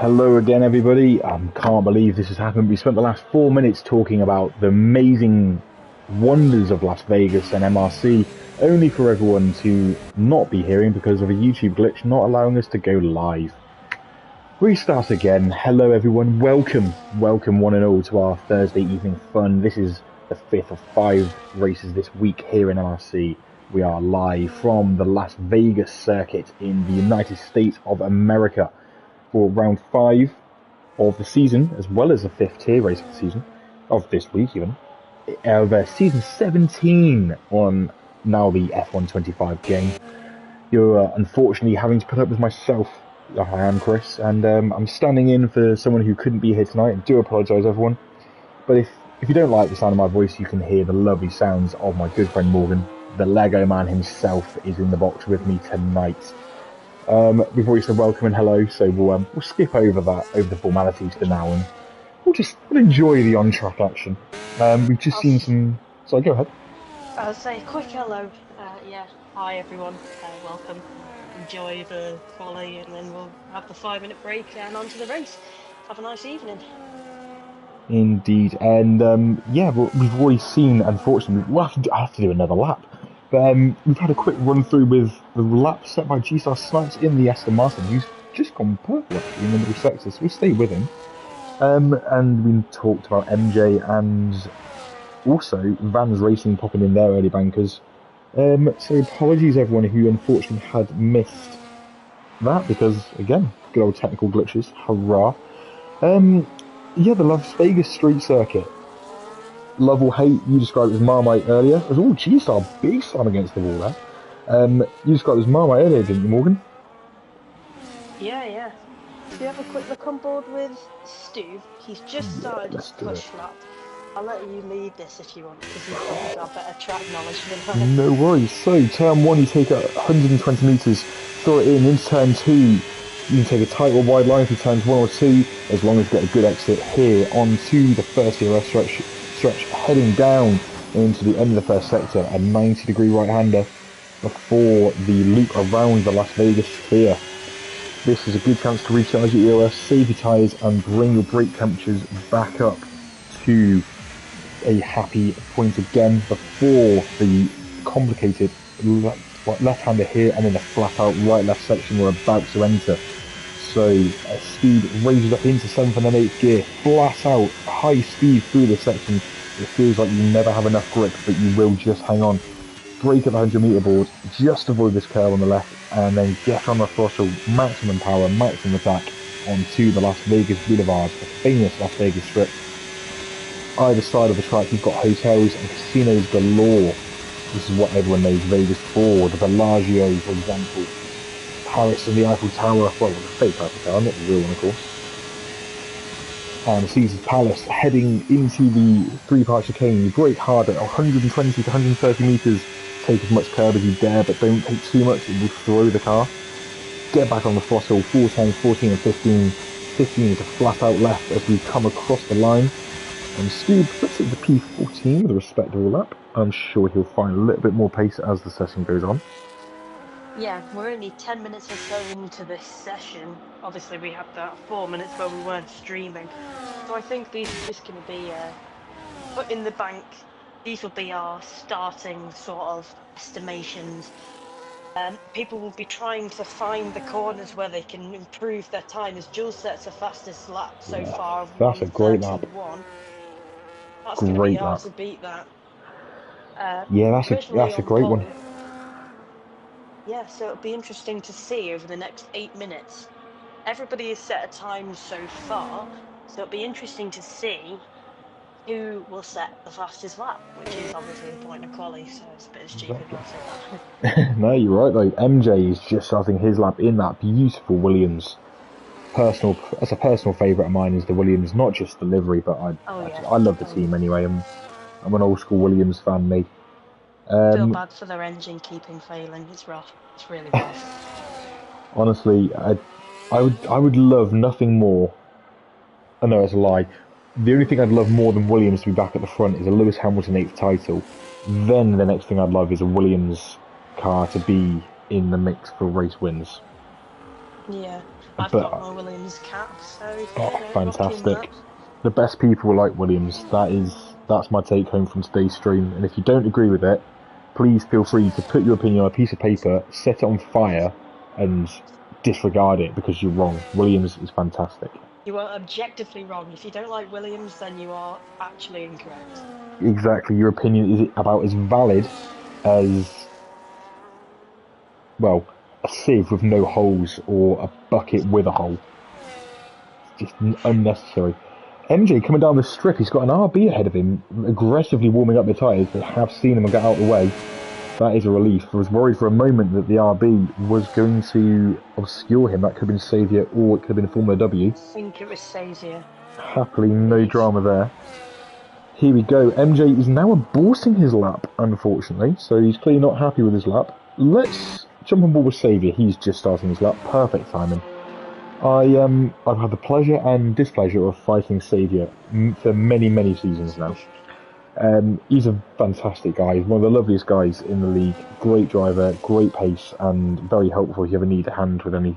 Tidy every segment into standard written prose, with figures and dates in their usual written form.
Hello again, everybody. Can't believe this has happened. We spent the last 4 minutes talking about the amazing wonders of Las Vegas and MRC, only for everyone to not be hearing because of a YouTube glitch not allowing us to go live. Restart again. Hello, everyone. Welcome one and all to our Thursday evening fun. This is the 5th of 5 races this week here in MRC. We are live from the Las Vegas circuit in the United States of America for round 5 of the season, as well as the 5th tier race of the season, of this week even, of season 17 on now the F1 25 game. You're unfortunately having to put up with myself. I am Chris, and I'm standing in for someone who couldn't be here tonight. I do apologise, everyone. But if you don't like the sound of my voice, you can hear the lovely sounds of my good friend Morgan. The Lego man himself is in the box with me tonight. We've already said welcome and hello, so we'll skip over the formalities for now, and we'll enjoy the on-track action. We've just seen some. Sorry, go ahead. I'll say a quick hello. Hi everyone. Welcome. Enjoy the quali, and then we'll have the 5-minute break and on to the race. Have a nice evening. Indeed, and we've already seen. Unfortunately, I have to do another lap. But we've had a quick run through with the lap set by G-Star Snipes in the Aston Martin, who's just gone purple actually in the middle sector, so we'll stay with him. And we talked about MJ and also Vans Racing popping in their early bankers. So apologies everyone who unfortunately had missed that, because again, good old technical glitches, hurrah. The Las Vegas street circuit. Love or hate, you described it as Marmite earlier. It was all G-Star big slam against the wall there. You described it as Marmite earlier, didn't you, Morgan? Yeah. Do you have a quick look on board with Stu? He's just started his push lap. I'll let you lead this if you want, because you've probably got better track knowledge than I. No worries. So, turn 1, you take 120 metres, throw it into turn 2. You can take a tight or wide line through turns 1 or 2, as long as you get a good exit here onto the first ERS stretch, heading down into the end of the first sector, a 90-degree right-hander before the loop around the Las Vegas sphere. This is a good chance to recharge your ERS, save your tyres, and bring your brake temperatures back up to a happy point again before the complicated left-hander here, and then the flat-out right-left section we're about to enter. So speed raises up into 7th and then 8th gear, flat out, high speed through this section. It feels like you never have enough grip, but you will just hang on. Brake at the 100-metre board, just avoid this curve on the left, and then get on the throttle, maximum power, maximum attack, onto the Las Vegas Boulevard, the famous Las Vegas Strip. Either side of the track, you've got hotels and casinos galore. This is what everyone knows Vegas for. The Bellagio, for example. Paris and the Eiffel Tower, well, the fake Eiffel Tower, not the real one, of course. And Caesar's Palace, heading into the 3-part chicane. You brake hard at 120 to 130 metres. Take as much curb as you dare, but don't take too much, it will throw the car. Get back on the throttle, 4 times 14 and 15. 15 is a flat out left as we come across the line. And Stu puts it to P14 with a respectable lap. I'm sure he'll find a little bit more pace as the session goes on. Yeah, we're only 10 minutes or so into this session. Obviously, we had that 4 minutes where we weren't streaming. So I think these are just going to be put in the bank. These will be our starting sort of estimations. People will be trying to find the corners where they can improve their time, as Jules sets the fastest lap so far of That's a great lap. That's going to be hard to beat that. That's a great one. Yeah, so it'll be interesting to see over the next 8 minutes. Everybody has set a time so far, so it'll be interesting to see who will set the fastest lap, which is obviously the point of quali, so it's a bit stupid not to say that. No, you're right though. MJ is just starting his lap in that beautiful Williams. That's a personal favourite of mine, is the Williams, not just the livery, but I love the team anyway. I'm an old school Williams fan, mate. Feel bad for their engine keeping failing. It's rough. It's really rough. Honestly, I would love nothing more. I know it's a lie. The only thing I'd love more than Williams to be back at the front is a Lewis Hamilton 8th title. Then the next thing I'd love is a Williams car to be in the mix for race wins. Yeah, I've got But my Williams cap, so oh, you know, rocking that. fantastic! The best people like Williams. That's my take home from today's stream. And if you don't agree with it, please feel free to put your opinion on a piece of paper, set it on fire, and disregard it because you're wrong. Williams is fantastic. You are objectively wrong. If you don't like Williams, then you are actually incorrect. Exactly, your opinion is about as valid as, well, a sieve with no holes or a bucket with a hole. It's just unnecessary. MJ coming down the strip, he's got an RB ahead of him, aggressively warming up the tyres. They have seen him and get out of the way. That is a relief. I was worried for a moment that the RB was going to obscure him. That could have been Saviour or it could have been Formula W. I think it was Sazier. Happily, no drama there. Here we go. MJ is now aborting his lap, unfortunately, so he's clearly not happy with his lap. Let's jump on board with Saviour. He's just starting his lap. Perfect timing. I've had the pleasure and displeasure of fighting Saviour for many, many seasons now. He's a fantastic guy. He's one of the loveliest guys in the league. Great driver, great pace, and very helpful if you ever need a hand with any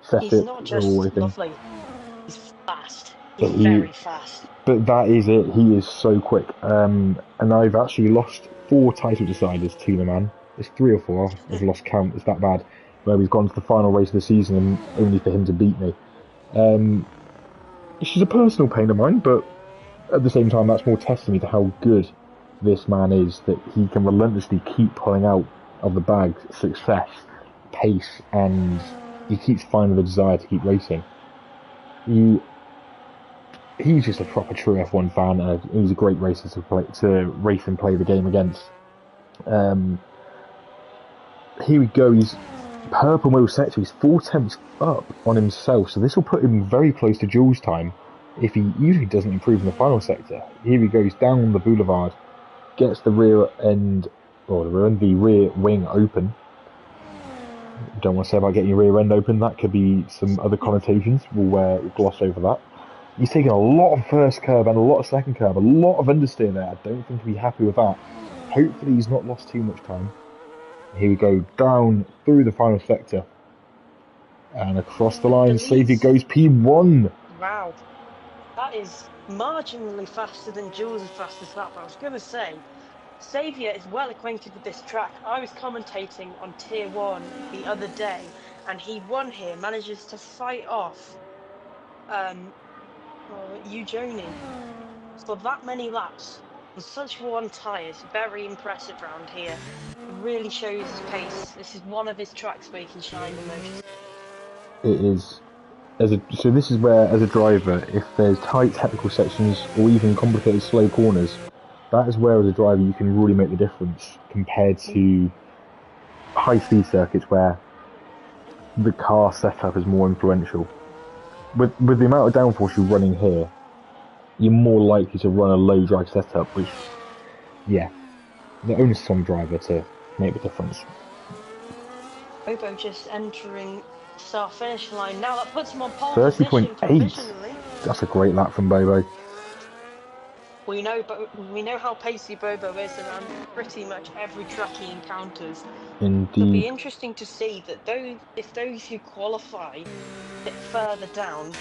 He's setup not or just anything. lovely, he's fast. He's very fast. But that is it. He is so quick. And I've actually lost 4 title deciders to the man. It's 3 or 4. I've lost count. It's that bad. Where we've gone to the final race of the season and only for him to beat me. It's just a personal pain of mine, but at the same time, that's more testimony to how good this man is, that he can relentlessly keep pulling out of the bag success, pace, and he keeps finding the desire to keep racing. He's just a proper true F1 fan, and he's a great racer to race and play the game against. Here we go, he's purple wheel sector, he's 4 tenths up on himself, so this will put him very close to Jules' time if he usually doesn't improve in the final sector. Here he goes down the boulevard, gets the rear end, or the rear wing open. Don't want to say about getting your rear end open, that could be some other connotations, we'll gloss over that. He's taken a lot of first curb and a lot of second curb, a lot of understeer there. I don't think he'll be happy with that. Hopefully he's not lost too much time. Here we go, down through the final sector. And across the line, Saviour goes P1. Wow. That is marginally faster than Jules' fastest lap. I was going to say, Saviour is well acquainted with this track. I was commentating on Tier 1 the other day, and he won here, manages to fight off Eugenie for that many laps on such worn tyres. Very impressive round here. Really shows his pace. This is one of his tracks where he can shine the most. It is. So this is where, as a driver, if there's tight technical sections or even complicated slow corners, that is where, as a driver, you can really make the difference compared to high-speed circuits where the car setup is more influential. With the amount of downforce you're running here, you're more likely to run a low drag setup, which, yeah, the onus is on the driver to make the difference. Bobo just entering start finish line now. That puts him on pole 30.8. provisionally. That's a great lap from Bobo. We know how pacey Bobo is around pretty much every track he encounters. Indeed. It'll be interesting to see that if those who qualify a bit further down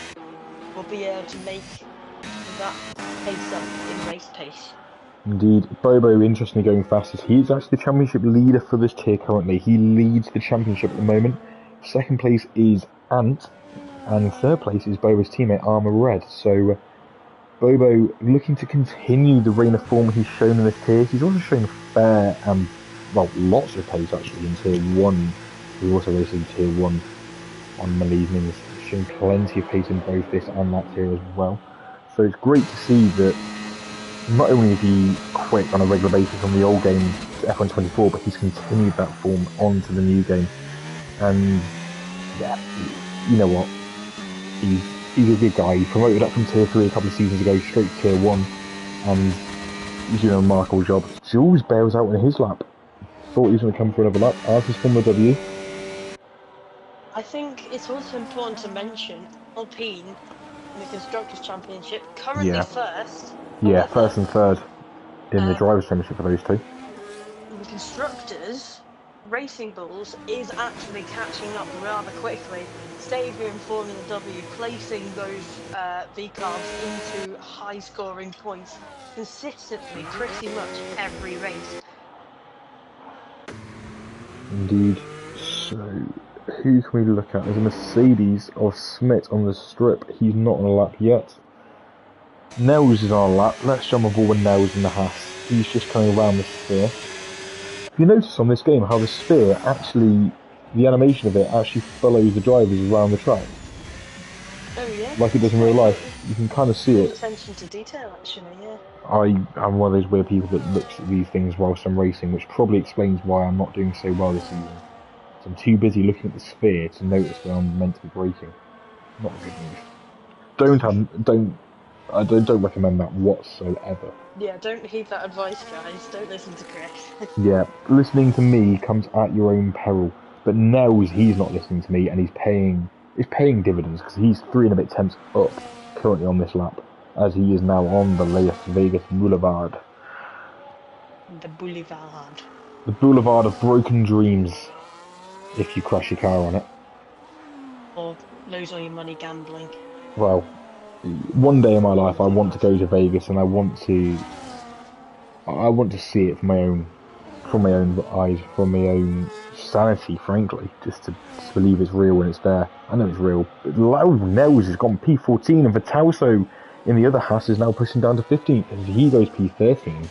will be able to make that pace up in race pace. Indeed. Bobo, interestingly going fastest. He's actually the championship leader for this tier currently. He leads the championship at the moment. Second place is Ant, and third place is Bobo's teammate Armour Red. So Bobo looking to continue the reign of form he's shown in this tier. He's also shown fair and, well, lots of pace actually in tier 1. He also raced in tier 1 on Monday evenings. He's shown plenty of pace in both this and that tier as well. So it's great to see that not only is he quick on a regular basis on the old game to F1 24, but he's continued that form onto the new game. And yeah, you know what? He's a good guy. He promoted up from tier 3 a couple of seasons ago straight to tier 1, and he's doing a remarkable job. Jules bails out in his lap. Thought he was going to come for another lap. Ours is Formula W. I think it's also important to mention Alpine in the Constructors' Championship, currently first. Yeah, first and third in the Drivers' Championship for those two. In the Constructors, Racing Bulls is actually catching up rather quickly. Xavier in Formula W placing those V-cars into high-scoring points consistently, pretty much every race. Indeed. So, who can we look at? There's a Mercedes of Smith on the strip. He's not on a lap yet. Nels is on a lap. Let's jump aboard with Nels in the Haas. He's just coming around the sphere. You notice on this game how the sphere actually, the animation of it actually follows the drivers around the track. Oh yeah, like it does in real life. You can kind of see good it. attention to detail, actually. Yeah. I'm one of those weird people that looks at these things whilst I'm racing, which probably explains why I'm not doing so well this season. So I'm too busy looking at the sphere to notice when I'm meant to be braking. Not good news. Don't recommend that whatsoever. Yeah, don't heed that advice, guys. Don't listen to Chris. Yeah, listening to me comes at your own peril. But Nels, he's not listening to me, and he's paying dividends because he's 3 and a bit tenths up currently on this lap, as he is now on the Las Vegas Boulevard. The Boulevard. The Boulevard of Broken Dreams, if you crash your car on it. Or lose all your money gambling. Well, one day in my life I want to go to Vegas and I want to see it from my own eyes, from my own sanity, frankly, just to believe it's real when it's there. I know it's real. But Nels has gone P14 and Vitalso in the other Haas is now pushing down to 15th and he goes P13.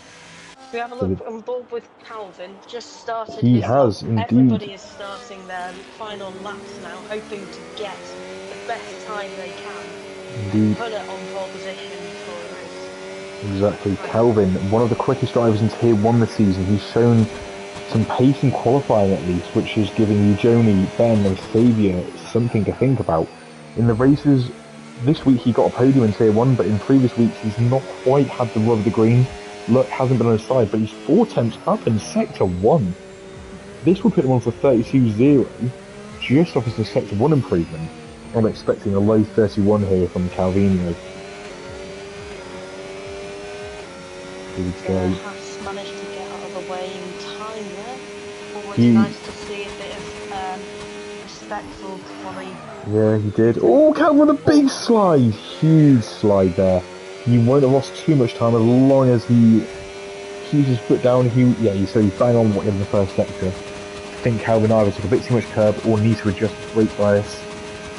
We have a look on board with Calvin, just started He his has, lap. indeed. Everybody is starting their final laps now, hoping to get the best time they can. Indeed. Put it on pole position for a race. Exactly. Calvin, one of the quickest drivers in Tier 1 this season. He's shown some pace in qualifying at least, which is giving Ujoni, Ben and Xavier something to think about. In the races, this week he got a podium in Tier 1, but in previous weeks he's not quite had the rub of the green. Luck hasn't been on his side, but he's 4 tenths up in Sector 1. This will put him on for 32.0, just off his Sector 1 improvement. I'm expecting a low 31 here from Calvino. Here we go. Has managed to get out of the way in time there. Always nice to see a bit of respectful quality. Yeah, he did. Oh, Calvin with a big slide! Huge slide there. He won't have lost too much time as long as he keeps his foot down. So he's bang on what he had in the first sector. I think Calvin either took a bit too much curb or needs to adjust his brake bias.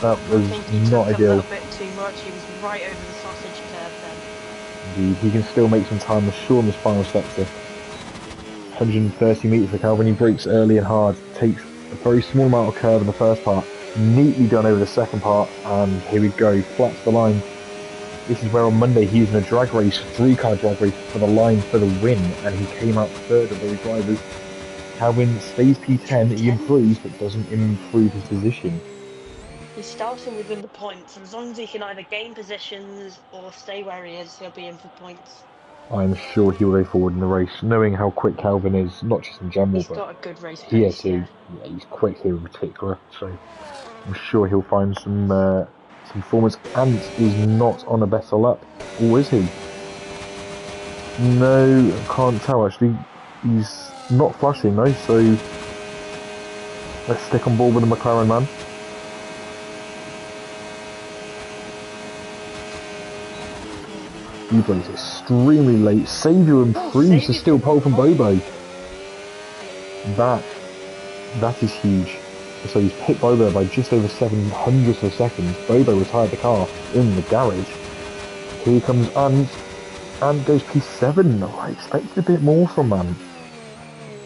That was not ideal. A little bit too much. He was right over the sausage curve then. Indeed, he can still make some time ashore in this final sector. 130 metres for Calvin. He brakes early and hard. Takes a very small amount of curve in the first part. Neatly done over the second part. And here we go. Flat to the line. This is where on Monday he was in a drag race, 3-car drag race for the line for the win, and he came out third of those drivers. Calvin stays P10, he improves, but doesn't improve his position. He's starting within the points, and as long as he can either gain positions or stay where he is, he'll be in for points. I'm sure he'll go forward in the race, knowing how quick Calvin is, not just in general, he's got a good race pace, here too. Yeah, he's quick here in particular, so I'm sure he'll find some performance. Ant is not on a better lap, or is he? No, I can't tell actually. He's not flashing though, so let's stick on board with the McLaren man. He plays extremely late. Xavier improves to steal pole from Bobo. That is huge. So he's picked Bobo by just over 700 of a second. Bobo retired the car in the garage. Here comes Ant. Ant goes P7. I expected a bit more from Ant.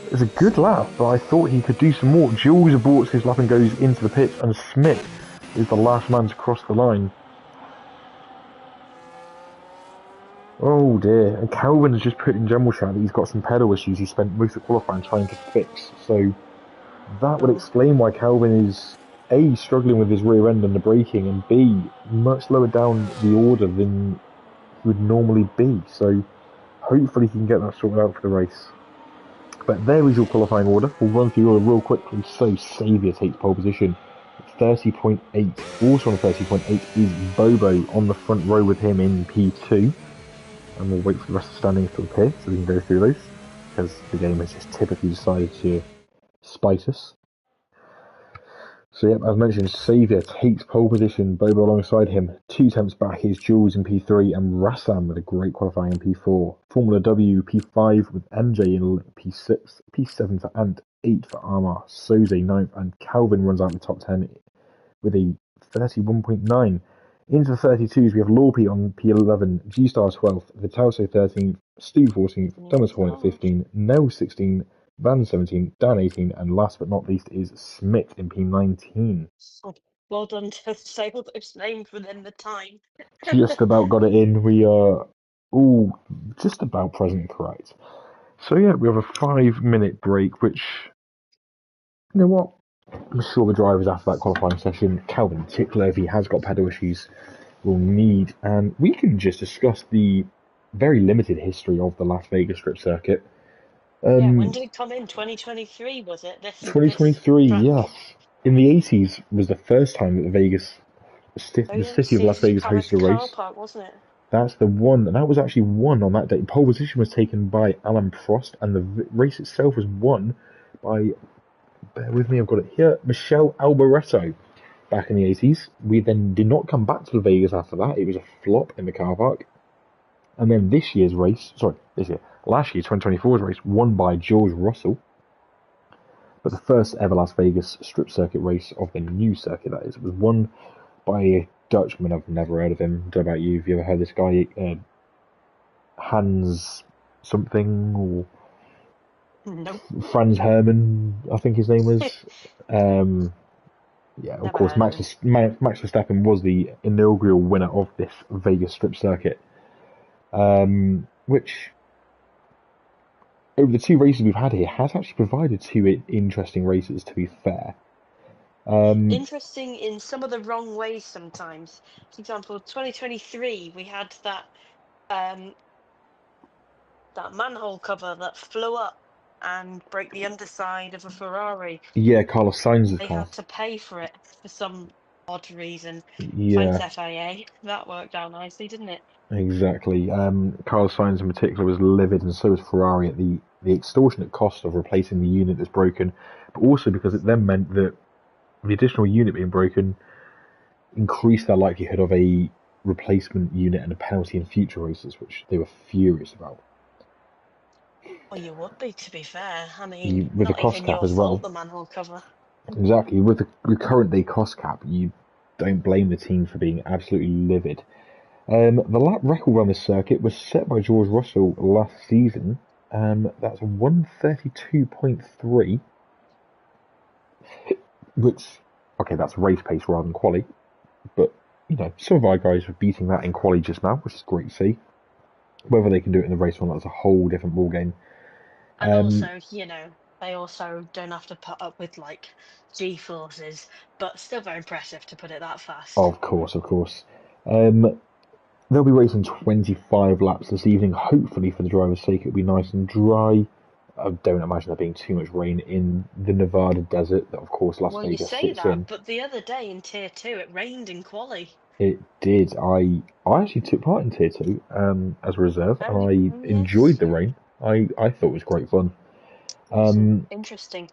It was a good lap, but I thought he could do some more. Jules aborts his lap and goes into the pit, and Smith is the last man to cross the line. Oh dear, and Calvin has just put in general chat that he's got some pedal issues he spent most of qualifying trying to fix, so that would explain why Calvin is A, struggling with his rear end and the braking, and B, much lower down the order than he would normally be, so hopefully he can get that sorted out for the race. But there is your qualifying order. We'll run through your order real quickly. So Xavier takes pole position at 30.8. Also on 30.8 is Bobo on the front row with him in P2. And we'll wait for the rest of the standings to appear so we can go through those. Because the game has just typically decided to spite us. So, yep, as mentioned, Saviour takes pole position, Bobo alongside him. 2 tenths back is Jules in P3 and Rassam with a great qualifying in P4. Formula W P5 with MJ in P6, P7 for Ant, 8 for Armar, Soze 9th, and Calvin runs out the top 10 with a 31.9. Into the 32s, we have Lorpy on P11, G-Star 12th, Vitalso 13th, Stu 14th, Thomas Hornet 15, Nell 16, Van 17, Dan 18, and last but not least is Smith in P19. Well done to say all those names within the time. Just about got it in. We are all just about present correct. So yeah, we have a 5-minute break, which, you know what? I'm sure the drivers after that qualifying session, Calvin in particular, if he has got pedal issues, will need. And we can just discuss the very limited history of the Las Vegas Strip Circuit. Yeah, when did it come in? 2023, was it? This 2023, track? yes. In the 80s was the first time that Oh the yeah, the city of Las CSG Vegas Palace hosted a car race. park, wasn't it? That's the one, and that was actually won on that day. Pole position was taken by Alan Prost, and the race itself was won by, bear with me, I've got it here, Michelle Alboreto back in the 80s. We then did not come back to Vegas after that. It was a flop in the car park. And then last year, 2024's race, won by George Russell. But the first ever Las Vegas Strip Circuit race of the new circuit, that is, was won by a Dutchman. I've never heard of him. Don't know about you. Have you ever heard of this guy? Hans something, or Nope. Franz Hermann, I think his name was. Yeah, of Never course, heard of him. Max Verstappen was the inaugural winner of this Vegas Strip Circuit, which over the 2 races we've had here has actually provided 2 interesting races. To be fair, Interesting in some of the wrong ways sometimes. For example, 2023, we had um, that manhole cover that flew up and broke the underside of a Ferrari. yeah, Carlos Sainz's They car. had to pay for it for some odd reason. Thanks, Yeah, FIA. That worked out nicely, didn't it? exactly. Carlos Sainz in particular was livid, and so was Ferrari at the extortionate cost of replacing the unit that's broken, but also because it then meant that the additional unit being broken increased their likelihood of a replacement unit and a penalty in future races, which they were furious about. Well, you would be, to be fair. I mean, With the not cost even cap your as fault, well. the manhole cover. Exactly. With the current day cost cap, you don't blame the team for being absolutely livid. The lap record on this circuit was set by George Russell last season. That's 132.3, which, okay, that's race pace rather than quali, but, some of our guys were beating that in quali just now, which is great to see. Whether they can do it in the race or not, that's a whole different ballgame. And also, they also don't have to put up with like G-forces, but still very impressive to put it that fast. Of course, of course. Um, they'll be racing 25 laps this evening. Hopefully, for the driver's sake, it'll be nice and dry. I don't imagine there being too much rain in the Nevada desert that, of course, Las Well, you Vegas say sits that, in. but the other day in Tier 2, it rained in quali. It did. I actually took part in Tier 2 as a reserve, and Oh, I yes, enjoyed the rain. I thought it was great fun. awesome, Um, interesting.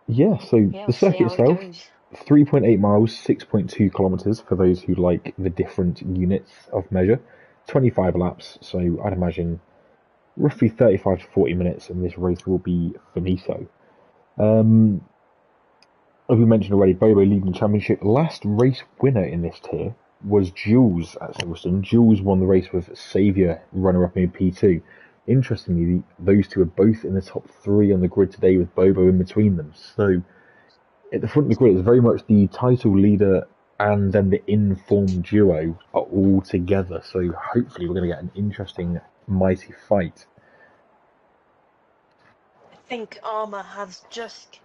yeah, so Yeah, the we'll see circuit how it itself, goes. 3.8 miles, 6.2 kilometers for those who like the different units of measure. 25 laps, so I'd imagine roughly 35 to 40 minutes, and this race will be finito. Um, as we mentioned already, Bobo leading the championship. Last race winner in this tier was Jules at Silverstone. Jules won the race with Saviour runner-up in P2. Interestingly, those two are both in the top 3 on the grid today, with Bobo in between them. So at the front of the grid, it's very much the title leader and then the in-form duo are all together. So hopefully we're going to get an interesting, mighty fight. I think Armour has just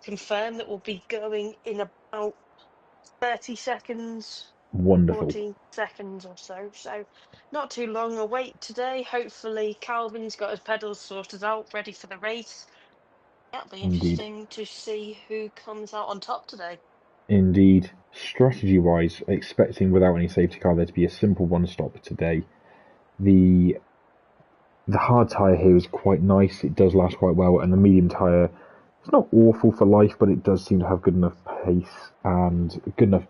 confirmed that we'll be going in about 30 seconds, Wonderful. 40 seconds or so. So not too long a wait today. Hopefully Calvin's got his pedals sorted out, ready for the race. Yeah, it'll be Indeed. interesting to see who comes out on top today. Indeed. Strategy-wise, expecting without any safety car there to be a simple one-stop today. The hard tyre here is quite nice. It does last quite well, and the medium tyre It's not awful for life, but it does seem to have good enough pace and good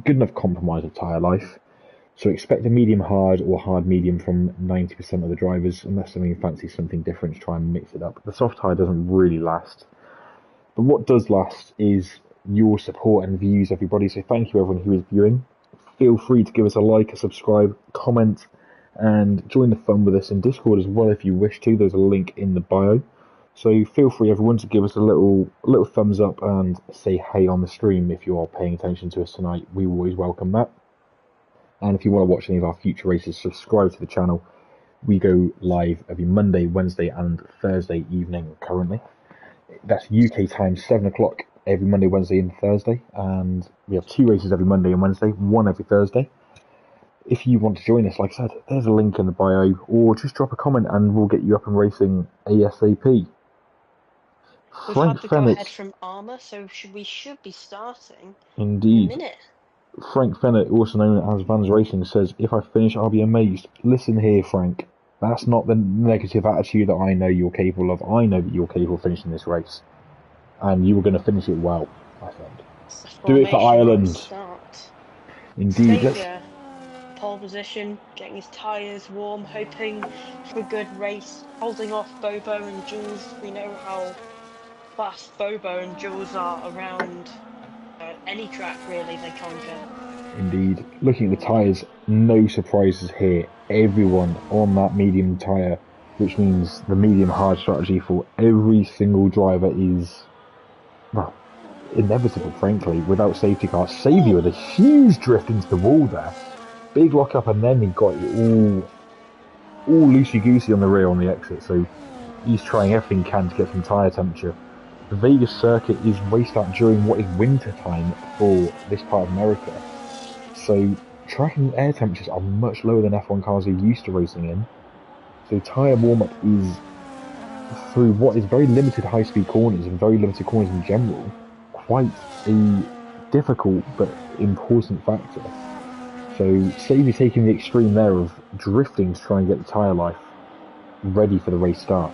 enough compromise of tyre life. So expect a medium hard or hard medium from 90% of the drivers, unless something fancy something different to try and mix it up. The soft tyre doesn't really last. But what does last is your support and views, everybody. So thank you everyone who is viewing. Feel free to give us a like, a subscribe, comment, and join the fun with us in Discord as well if you wish to. There's a link in the bio. So feel free everyone to give us a little thumbs up and say hey on the stream if you are paying attention to us tonight. We always welcome that. And if you want to watch any of our future races, subscribe to the channel. We go live every Monday, Wednesday and Thursday evening currently. That's UK time, 7 o'clock every Monday, Wednesday and Thursday. And we have 2 races every Monday and Wednesday, 1 every Thursday. If you want to join us, like I said, there's a link in the bio, or just drop a comment and we'll get you up and racing ASAP. We've had the go-ahead from Armour, so we should be starting Indeed. in a minute. Frank Fennett, also known as Vans Racing, says, if I finish, I'll be amazed. Listen here, Frank. That's not the negative attitude that I know you're capable of. I know that you're capable of finishing this race. And you were going to finish it well, my friend. Do it for Ireland. Start. Indeed. Xavier, pole position, getting his tyres warm, hoping for a good race, holding off Bobo and Jules. We know how fast Bobo and Jules are around any track, really, they conquer. Indeed. Looking at the tyres, no surprises here. Everyone on that medium tyre, which means the medium hard strategy for every single driver is, well, inevitable, frankly, without safety cars. Xavier with a huge drift into the wall there. Big lock up, and then he got it all loosey-goosey on the rear on the exit, so he's trying everything he can to get some tyre temperature. The Vegas circuit is raced out during what is winter time for this part of America. So track and air temperatures are much lower than F1 cars are used to racing in. So tyre warm-up is, through what is very limited high-speed corners and very limited corners in general, quite a difficult but important factor. So Xavier taking the extreme there of drifting to try and get the tyre life ready for the race start.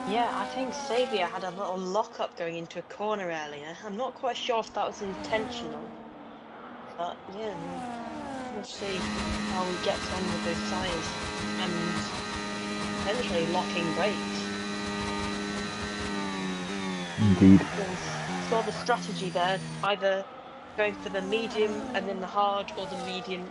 Yeah, I think Xavier had a little lock-up going into a corner earlier. I'm not quite sure if that was intentional. But, yeah, we'll see how he gets on with those tyres. And potentially locking brakes. Indeed. Saw the strategy there, either going for the medium and then the hard, or the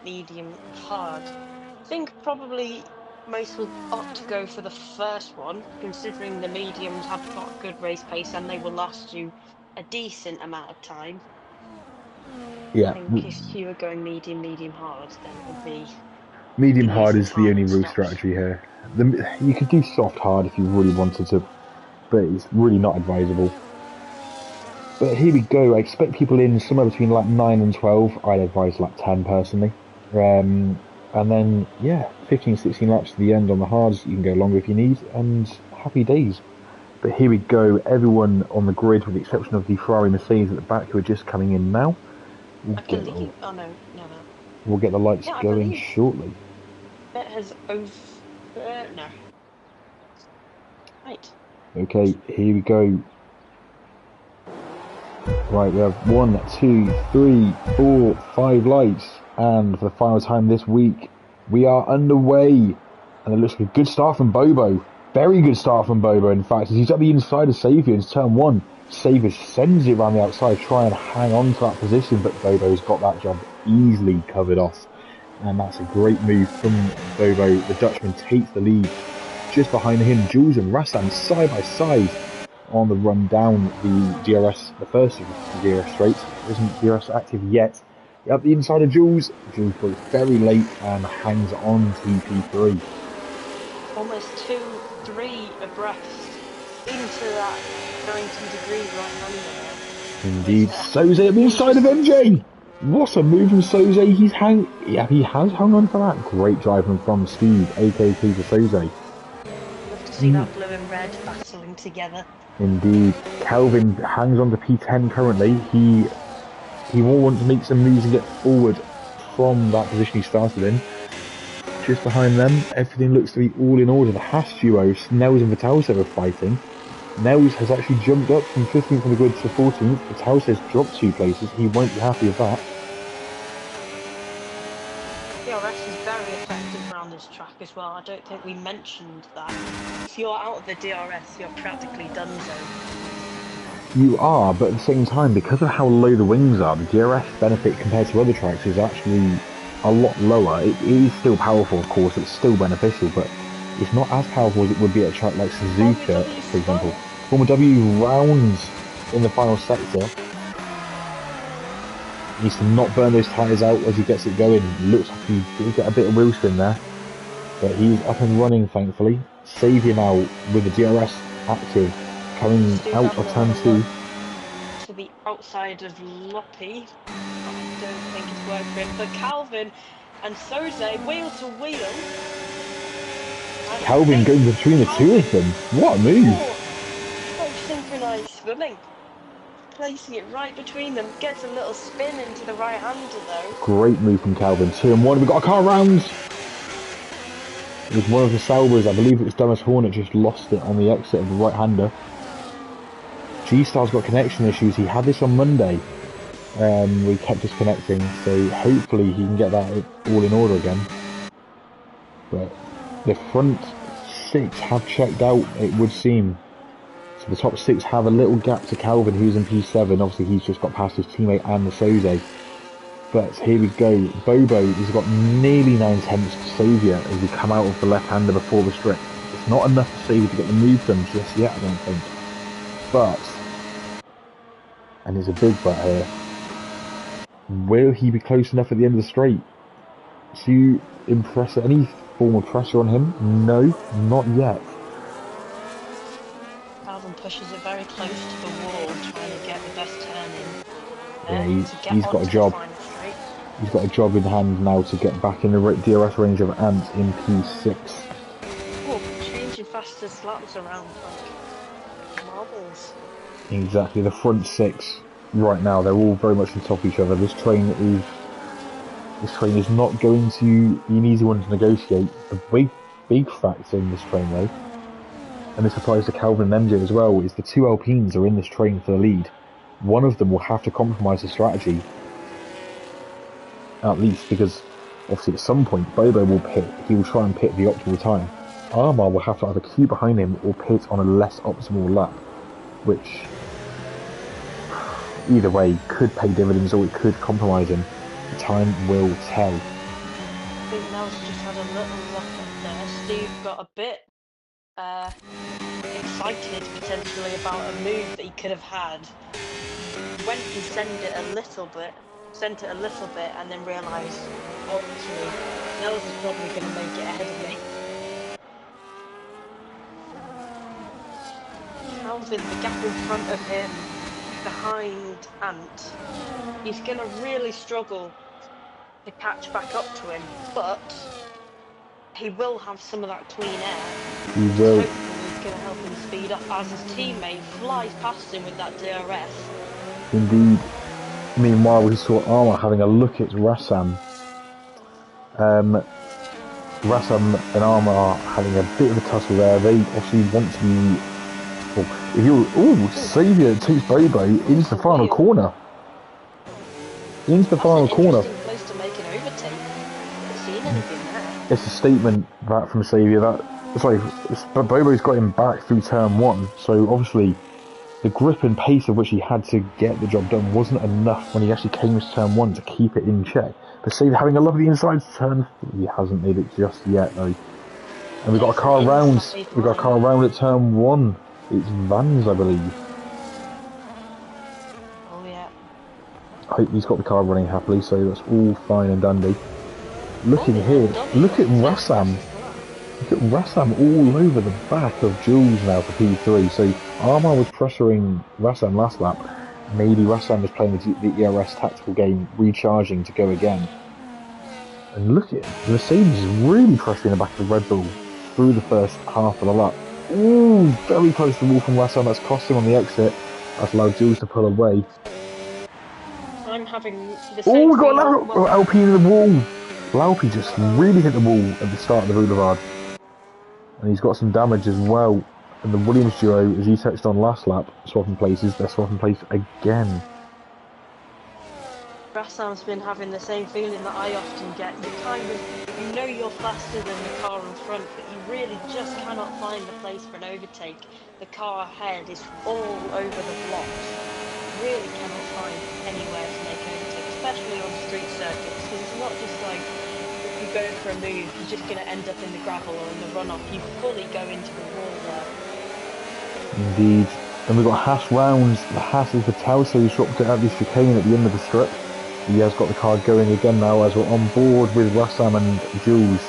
medium hard. I think probably most will opt to go for the first one, considering the mediums have got good race pace and they will last you a decent amount of time. Yeah. I think if you were going medium hard, then it would be... Medium hard is the only real strategy here. You could do soft hard if you really wanted to, but it's really not advisable. But here we go. I expect people in somewhere between like 9 and 12. I'd advise like 10 personally. And then, yeah, 15, 16 laps to the end on the hards. You can go longer if you need, and happy days. But here we go. Everyone on the grid, with the exception of the Ferrari Mercedes at the back, who are just coming in now. We'll get the lights going shortly. Bet has no. Right. Okay, here we go. Right, we have 1, 2, 3, 4, 5 lights, and for the final time this week, we are underway. And it looks like a good start from Bobo. Very good start from Bobo, in fact, as he's at the inside of Xavier in turn 1. Xavier sends it around the outside, try and hang on to that position, but Bobo's got that job easily covered off. And that's a great move from Bobo. The Dutchman takes the lead. Just behind him, Jules and Rassan side by side on the run down the DRS, the first of the DRS straights. Isn't DRS active yet. At the inside of Jules, Jules goes very late and hangs on to P3. Almost 2-3 abreast into that 90-degree right under. Indeed, Soze at the inside of MJ. What a move from Soze. He has hung on for that. Great driving from Steve, aka for Soze. Love to see that blue and red battling together. Indeed. Kelvin hangs on to P10 currently. He will want to make some moves and get forward from that position he started in. just behind them. Everything looks to be all in order. The Haas duo, Nels and Vitalsa, are fighting. Nels has actually jumped up from 15th on the grid to 14th. Vitalsa has dropped 2 places. He won't be happy with that. DRS is very effective around this track as well. I don't think we mentioned that. If you're out of the DRS, you're practically done so. You are, but at the same time, because of how low the wings are, the DRS benefit compared to other tracks is actually a lot lower. It is still powerful, of course, it's still beneficial, but it's not as powerful as it would be at a track like Suzuka, for example. Formula W rounds in the final sector. Needs to not burn those tyres out as he gets it going. Looks like he did get a bit of wheel spin there, but he's up and running, thankfully. Saviour now with the DRS active, coming out of turn 2. To the outside of Loppy. I don't think it's worked for him, but Calvin and Soze wheel to wheel. Calvin going between the two of them. What a move! Both synchronised swimming. Placing it right between them. Gets a little spin into the right-hander though. Great move from Calvin. 2 and 1. We've got a car round. It was one of the Saubers. I believe it was Dennis Hornet just lost it on the exit of the right-hander. G-Star's got connection issues. He had this on Monday. We kept disconnecting, so hopefully he can get that all in order again. But the front 6 have checked out, it would seem. So the top 6 have a little gap to Calvin, who's in P7. Obviously he's just got past his teammate and the Soze. But here we go. Bobo has got nearly 9 tenths to Saviour as we come out of the left-hander before the strip. It's not enough for Saviour to get the move done just yet, I don't think. But, and there's a big but here, will he be close enough at the end of the straight to impress any form of pressure on him? No, not yet. Calvin pushes it very close to the wall, trying to get the best turn in. Yeah, he's got a job. He's got a job in hand now to get back in the DRS range of Ant in P6. Oh, changing faster slaps around like marbles. Exactly, the front 6 right now, they're all very much on top of each other. This train is not going to be an easy one to negotiate. The big factor in this train though, and this applies to Calvin and MJ as well, is the 2 Alpines are in this train for the lead. One of them will have to compromise the strategy, at least, because obviously at some point Bobo will pit. He will try and pit the optimal time. Armar will have to either queue behind him or pit on a less optimal lap, which either way could pay dividends or it could compromise him. The time will tell. I think Nels just had a little look up there. Steve got a bit excited potentially about a move that he could have had. Went and sent it a little bit and then realised, oh, actually, Nels is probably going to make it ahead of me. Calvin, the gap in front of him, behind Ant, he's going to really struggle to catch back up to him, but he will have some of that clean air. He will. Hopefully he's going to help him speed up as his teammate flies past him with that DRS. Indeed. Meanwhile, we saw Armar having a look at Rassam. Rassam and Armar are having a bit of a tussle there. They obviously want to be... Saviour takes Bobo into the final corner. Into the final corner. Place to make an overtake. Haven't seen anything there. It's a statement that from Saviour but Bobo's got him back through turn 1, so obviously the grip and pace of which he had to get the job done wasn't enough when he actually came to turn 1 to keep it in check. But Saviour having a lovely inside turn, he hasn't made it just yet though. And we've got a car round. We've got a car round at turn 1. It's Vans, I believe. Oh yeah. I hope he's got the car running happily, so that's all fine and dandy. Look in here. Look at Rassam. Look at Rassam all over the back of Jules now for P3. So Armar was pressuring Rassam last lap. Maybe Rassam was playing the ERS tactical game, recharging to go again. And look at it. The Mercedes is really pressuring the back of the Red Bull through the first half of the lap. Ooh, very close to the wall from Rassam. That's cost him on the exit. That's allowed Jules to pull away. I'm having the same we got Alpine in the wall. Laupy just really hit the wall at the start of the boulevard. And he's got some damage as well. And the Williams duo, as you touched on last lap, swapping places, they're swapping place again. Rassam's been having the same feeling that I often get. You know you're faster than the car in front, but you really just cannot find the place for an overtake. The car ahead is all over the blocks. Really cannot find anywhere to make an overtake, especially on street circuits, because it's not just like if you go for a move, you're just going to end up in the gravel or in the runoff. You fully go into the wall there. Indeed. Then we've got Haas rounds. The Haas is the Tauso who swapped it out the chicane at the end of the strip. He has got the car going again now as we're on board with Rassam and Jules.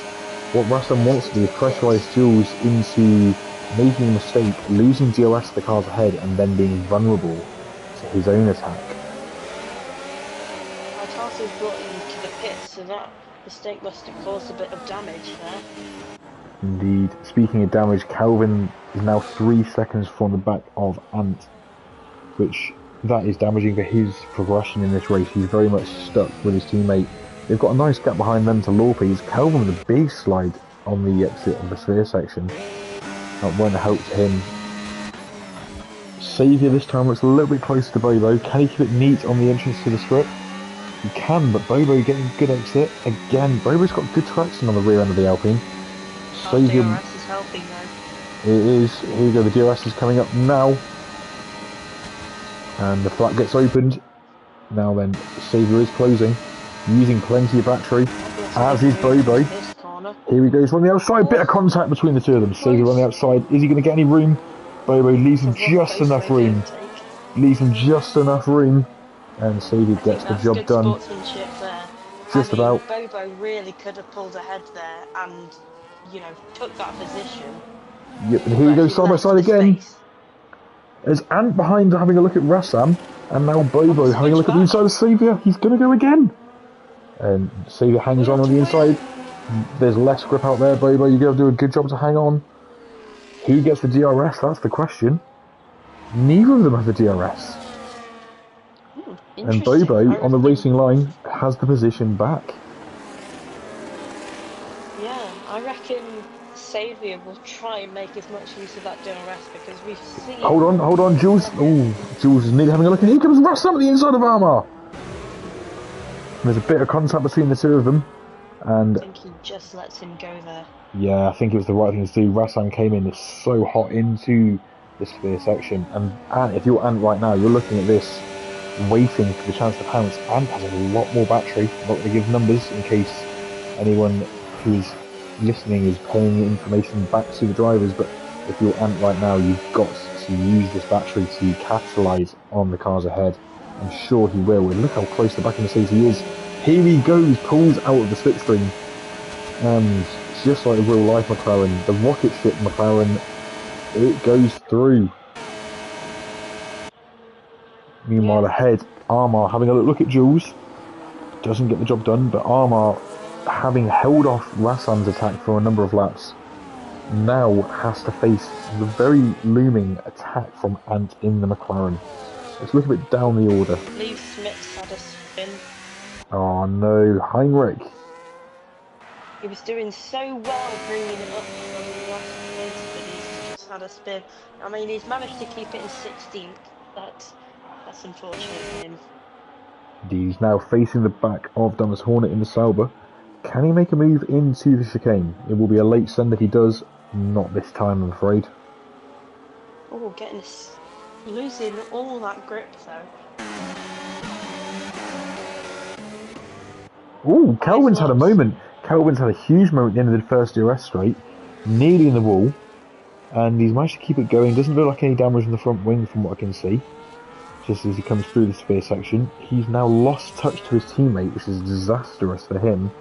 What Rassam wants to do is pressurise Jules into making a mistake, losing DRS to the cars ahead, and then being vulnerable to his own attack. Tarso's brought him to the pits, so that mistake must have caused a bit of damage there. Indeed. Speaking of damage, Calvin is now 3 seconds from the back of Ant, which that is damaging for his progression in this race. He's very much stuck with his teammate. They've got a nice gap behind them to Laupy's. Calvin with a big slide on the exit of the sphere section. That won't help to him. Saviour this time looks a little bit closer to Bobo. Can he keep it neat on the entrance to the strip? He can, but Bobo getting a good exit. Again, Bobo's got good traction on the rear end of the Alpine. Saviour. DRS is helping though. It is. Here we go, the DRS is coming up now. And the flap gets opened. Now then, Saviour is closing, using plenty of battery, as is Bobo. Here he goes on the outside, bit of contact between the two of them. Saviour on the outside, is he going to get any room? Bobo leaves him just enough room. And Saviour gets the job done. Just about. Bobo really could have pulled ahead there and, you know, took that position. Yep, and here he goes side by side again. There's Ant behind having a look at Rassam, and now Bobo having a look at the inside of Saviour. He's going to go again. And Saviour hangs on the inside. There's less grip out there, Bobo. You're going to do a good job to hang on. Who gets the DRS? That's the question. Neither of them have the DRS. And Bobo, on the racing line, has the position back. Yeah, I reckon Saviour will try and make as much use of that DRS because we've seen... Hold on, Jules. Oh, Jules is nearly having a look, and here comes Rassam at the inside of Armour. There's a bit of contact between the two of them, and... I think he just lets him go there. Yeah, I think it was the right thing to do. Rassam came in so hot into the sphere section, and if you're Ant right now, you're looking at this, waiting for the chance to pounce. Ant has a lot more battery. I'm not going to give numbers in case anyone who is listening is paying information back to the drivers, but if you're Ant right now, you've got to use this battery to capitalise on the cars ahead. I'm sure he will. And look how close the back of Mercedes he is. Here he goes, pulls out of the slipstream, and just like a real life McLaren, the rocket ship McLaren, it goes through. Meanwhile ahead, Armour having a look at Jules, doesn't get the job done, but Armour, having held off Rassam's attack for a number of laps, now has to face the very looming attack from Ant in the McLaren. Let's look a bit down the order. I believe Smith's had a spin. Oh no, Heinrich. He was doing so well bringing it up from the last place, but he's just had a spin. I mean, he's managed to keep it in 16th. That's unfortunate for him. He's now facing the back of Thomas Hornet in the Sauber. Can he make a move into the chicane? It will be a late send if he does. Not this time, I'm afraid. Oh, losing all that grip though. Oh, Kelvin's had a moment. Kelvin's had a huge moment at the end of the first DRS straight, nearly in the wall, and he's managed to keep it going. Doesn't look like any damage in the front wing from what I can see. Just as he comes through the sphere section, he's now lost touch to his teammate, which is disastrous for him.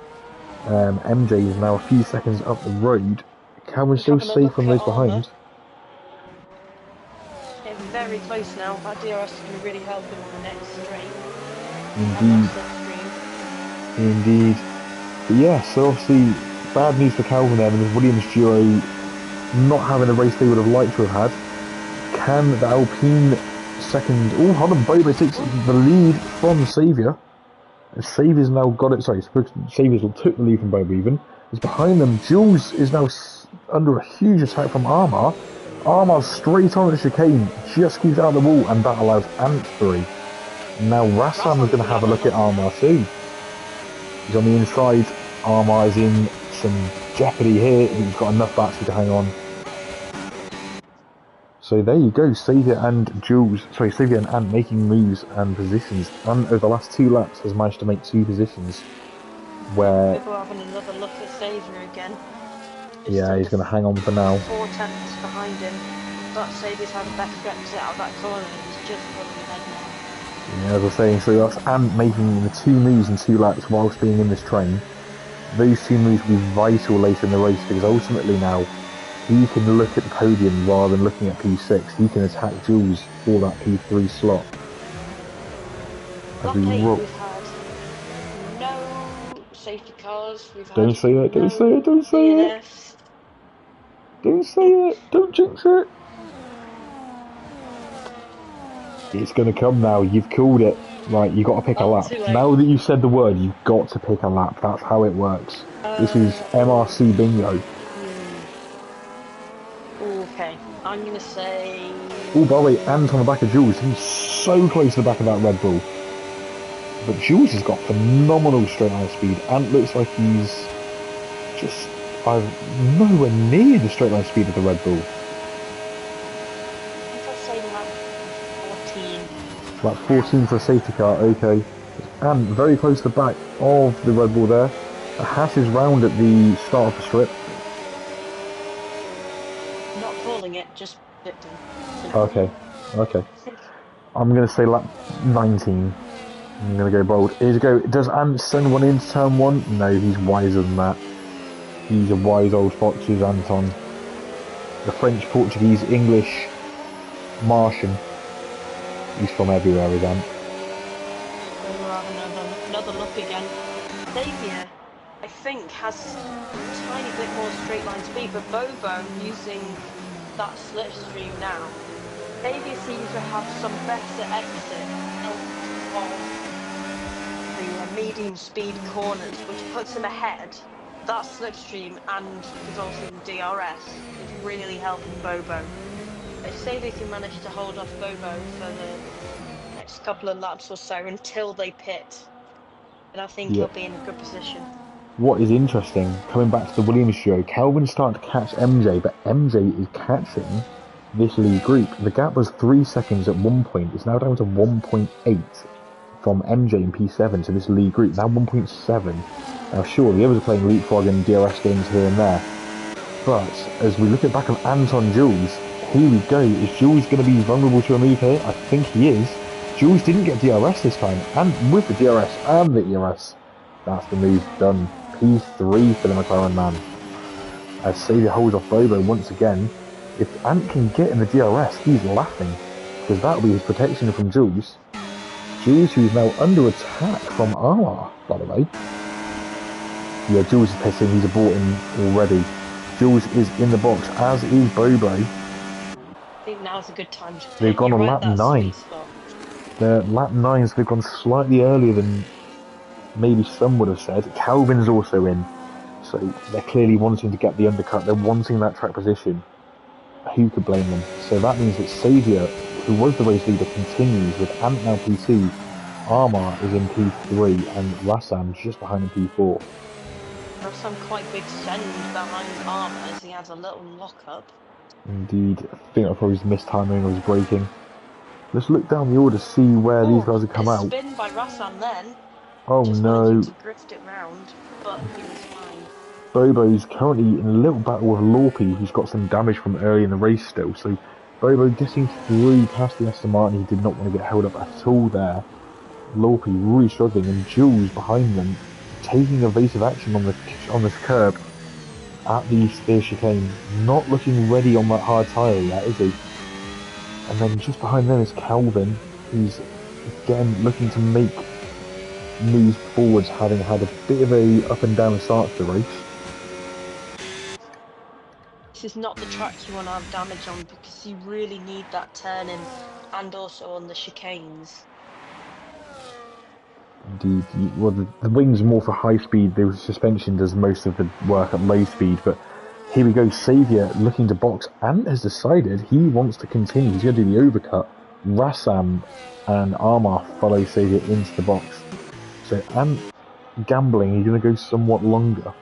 MJ is now a few seconds up the road. Calvin's still safe from those behind. Getting very close now. That DRS is going to really help him on the next straight. Indeed. But yeah, so obviously bad news for Calvin there, and the Williams duo not having the race they would have liked to have had. Can the Alpine second... Oh, hold on, Bobo takes the lead from Saviour. Saviour's now got it. Sorry, Saviour's took the lead from Boba even. It's behind them. Jules is now under a huge attack from Armar. Armar's straight on the chicane, just keeps out of the wall, and that allows Ant through. Now Rassam is going to have a look at Armar too. He's on the inside. Armar is in some jeopardy here. He's got enough battery to hang on. So there you go, Saviour and Ant making moves and positions. And over the last 2 laps has managed to make 2 positions where... People having another look at Saviour again. Yeah, he's going to hang on for now. 4 tenths behind him, but Saviour's had a better exit out of that corner and he's just running ahead now. Yeah, as I was saying, so that's Ant making the 2 moves in 2 laps whilst being in this train. Those 2 moves will be vital later in the race because ultimately now he can look at the podium rather than looking at P6. He can attack Jules for that P3 slot. Lap 8, we've had no safety cars. Don't say it, don't say it, don't say it. Don't say it, don't jinx it. It's going to come now, you've called it. Right, you've got to pick a lap. Now that you've said the word, you've got to pick a lap. That's how it works. This is MRC bingo. Okay, I'm going to say... Oh, by the way, Ant on the back of Jules. He's so close to the back of that Red Bull. But Jules has got phenomenal straight line speed. Ant looks like he's just nowhere near the straight line speed of the Red Bull. I'll say lap 14. Lap 14 for a safety car, okay. Ant very close to the back of the Red Bull there. A Haas is round at the start of the strip. Not calling it, just predicting. Okay. I'm going to say lap 19. I'm going to go bold. Here we go. Does Ant send one into turn 1? No, he's wiser than that. He's a wise old fox, is Anton. The French, Portuguese, English, Martian. He's from everywhere, is Ant. We'll have another look again. Saviour, I think, has a tiny bit more straight line speed, but Bobo using that slipstream now. Saviour seems to have some better exit of the medium speed corners, which puts him ahead. That slipstream and resulting DRS is really helping Bobo. If Saviour can manage to hold off Bobo for the next couple of laps or so until they pit, then I think he'll be in a good position. What is interesting, coming back to the Williams show, Kelvin's starting to catch MJ, but MJ is catching this lead group. The gap was 3 seconds at one point. It's now down to 1.8 from MJ in P7 to this lead group, now 1.7. Now sure, the others are playing leapfrog and DRS games here and there, but as we look at back on Anton Jules, here we go. Is Jules going to be vulnerable to a move here? I think he is. Jules didn't get DRS this time, and with the DRS and the ERS, that's the move done. P3 for the McLaren man. As Saviour holds off Bobo once again. If Ant can get in the DRS, he's laughing, because that'll be his protection from Jules. Jules, who's now under attack from Armar, by the way. Yeah, Jules is pissing, he's abort him already. Jules is in the box, as is Bobo. I think now's a good time to They've gone on lap 9. They're lap 9, so they've gone slightly earlier than maybe some would have said. Calvin's also in, so they're clearly wanting to get the undercut. They're wanting that track position. Who could blame them? So that means that Saviour, who was the race leader, continues with Ant now P2. Armar is in P3 and Rassam just behind in P4. There's some quite big send behind Armar as he has a little lock-up. Indeed, I think I probably missed timing or was braking. Let's look down the order, see where these guys have come out. Spin by Rassam then. Oh just no. To drift it round, but he was fine. Bobo's currently in a little battle with Lorpy, who's got some damage from early in the race still. So Bobo getting through past the Aston Martin, he did not want to get held up at all there. Lorpy really struggling, and Jules behind them taking evasive action on this curb at the spear chicane, not looking ready on that hard tyre yet, is he? And then just behind them is Calvin, who's again looking to make moves forwards, having had a bit of a up and down start to the race. This is not the track you want to have damage on, because you really need that turning and also on the chicanes. Indeed. Well, the wings are more for high speed. The suspension does most of the work at low speed. But here we go. Saviour looking to box and has decided he wants to continue. He's going to do the overcut. Rassam and Armar follow Saviour into the box. So, and gambling, he's going to go somewhat longer.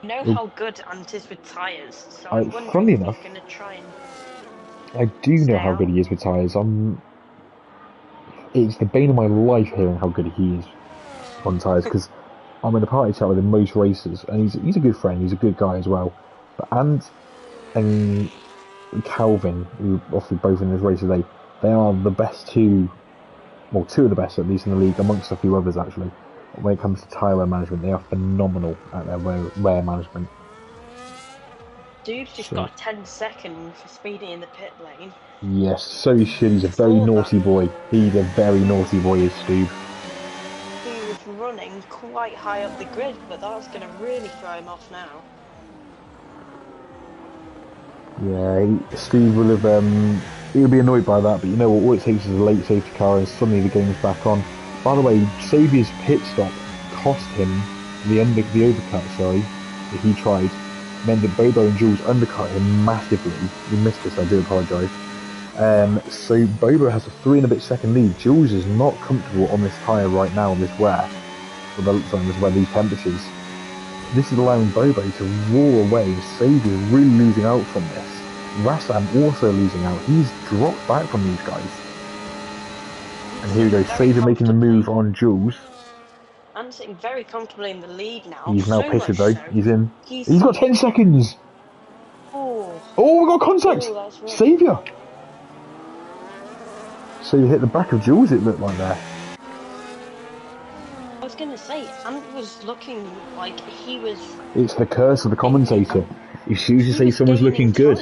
You know how good Ant is with tyres, so I'm wondering Funnily if enough, he's going to try and I do know how stay good out. he is with tyres. It's the bane of my life hearing how good he is on tyres, because I'm in a party chat with him most races, and he's a good friend, he's a good guy as well. But Ant and Calvin, who obviously both in this race today, they are the best two of the best at least in the league, amongst a few others actually. When it comes to tyre wear management, they are phenomenal at their wear management. Dude's just got 10 seconds for speeding in the pit lane. Yes, so he should. He's a very naughty boy. He's a very naughty boy, is Stu. He was running quite high up the grid, but that's going to really throw him off now. Yeah, Steve will have, he'll be annoyed by that, but you know what, all it takes is a late safety car and suddenly the game's back on. By the way, Saviour's pit stop cost him the overcut, that he tried, meant that Bobo and Jules undercut him massively. We missed this, I do apologise. So Bobo has a 3 and a bit second lead. Jules is not comfortable on this tyre right now, on this wear. This wear, these temperatures. This is allowing Bobo to roar away. Saviour really losing out from this. Rassam also losing out. He's dropped back from these guys. And here we go, Saviour making the move on Jules. I'm sitting very comfortably in the lead now. He's now pitted though. So. He's in. He's got 10 seconds! Oh, we got contact! Right. Saviour! Saviour hit the back of Jules, it looked like there. I was going to say, Ant was looking like he was... It's the curse of the commentator. As soon as you say someone's looking good,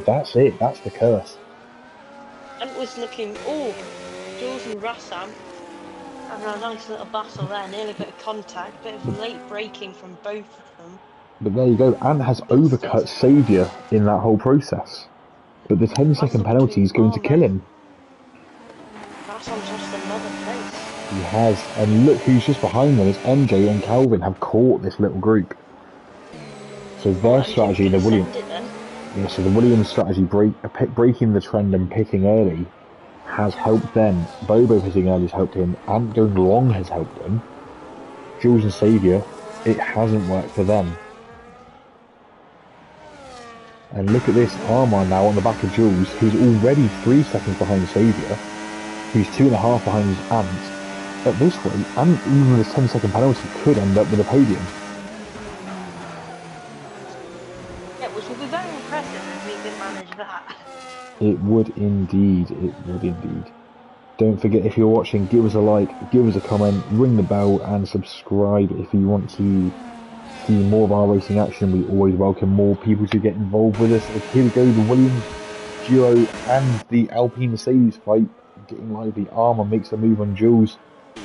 that's it, that's the curse. Ant was looking, Jules and Rassam having a nice little battle there, nearly a bit of contact, bit of late braking from both of them. But there you go, Ant has overcut Saviour in that whole process. But the 10-second penalty is going to kill him. Rassam's just another place. He has, and look who's just behind them, is MJ and Calvin have caught this little group. So their strategy, the Williams strategy, breaking the trend and pitting early, has helped them. Bobo pitting early has helped him, and going long has helped them. Jules and Saviour, it hasn't worked for them. And look at this, Armar now on the back of Jules, who's already 3 seconds behind Saviour, who's 2.5 behind Ant. At this rate, and even with this 10-second penalty, could end up with a podium. Yeah, which would be very impressive if we could manage that. It would indeed, Don't forget, if you're watching, give us a like, give us a comment, ring the bell and subscribe if you want to see more of our racing action. We always welcome more people to get involved with us. Here we go, the Williams duo and the Alpine Mercedes fight getting lively. Armor makes a move on Jules,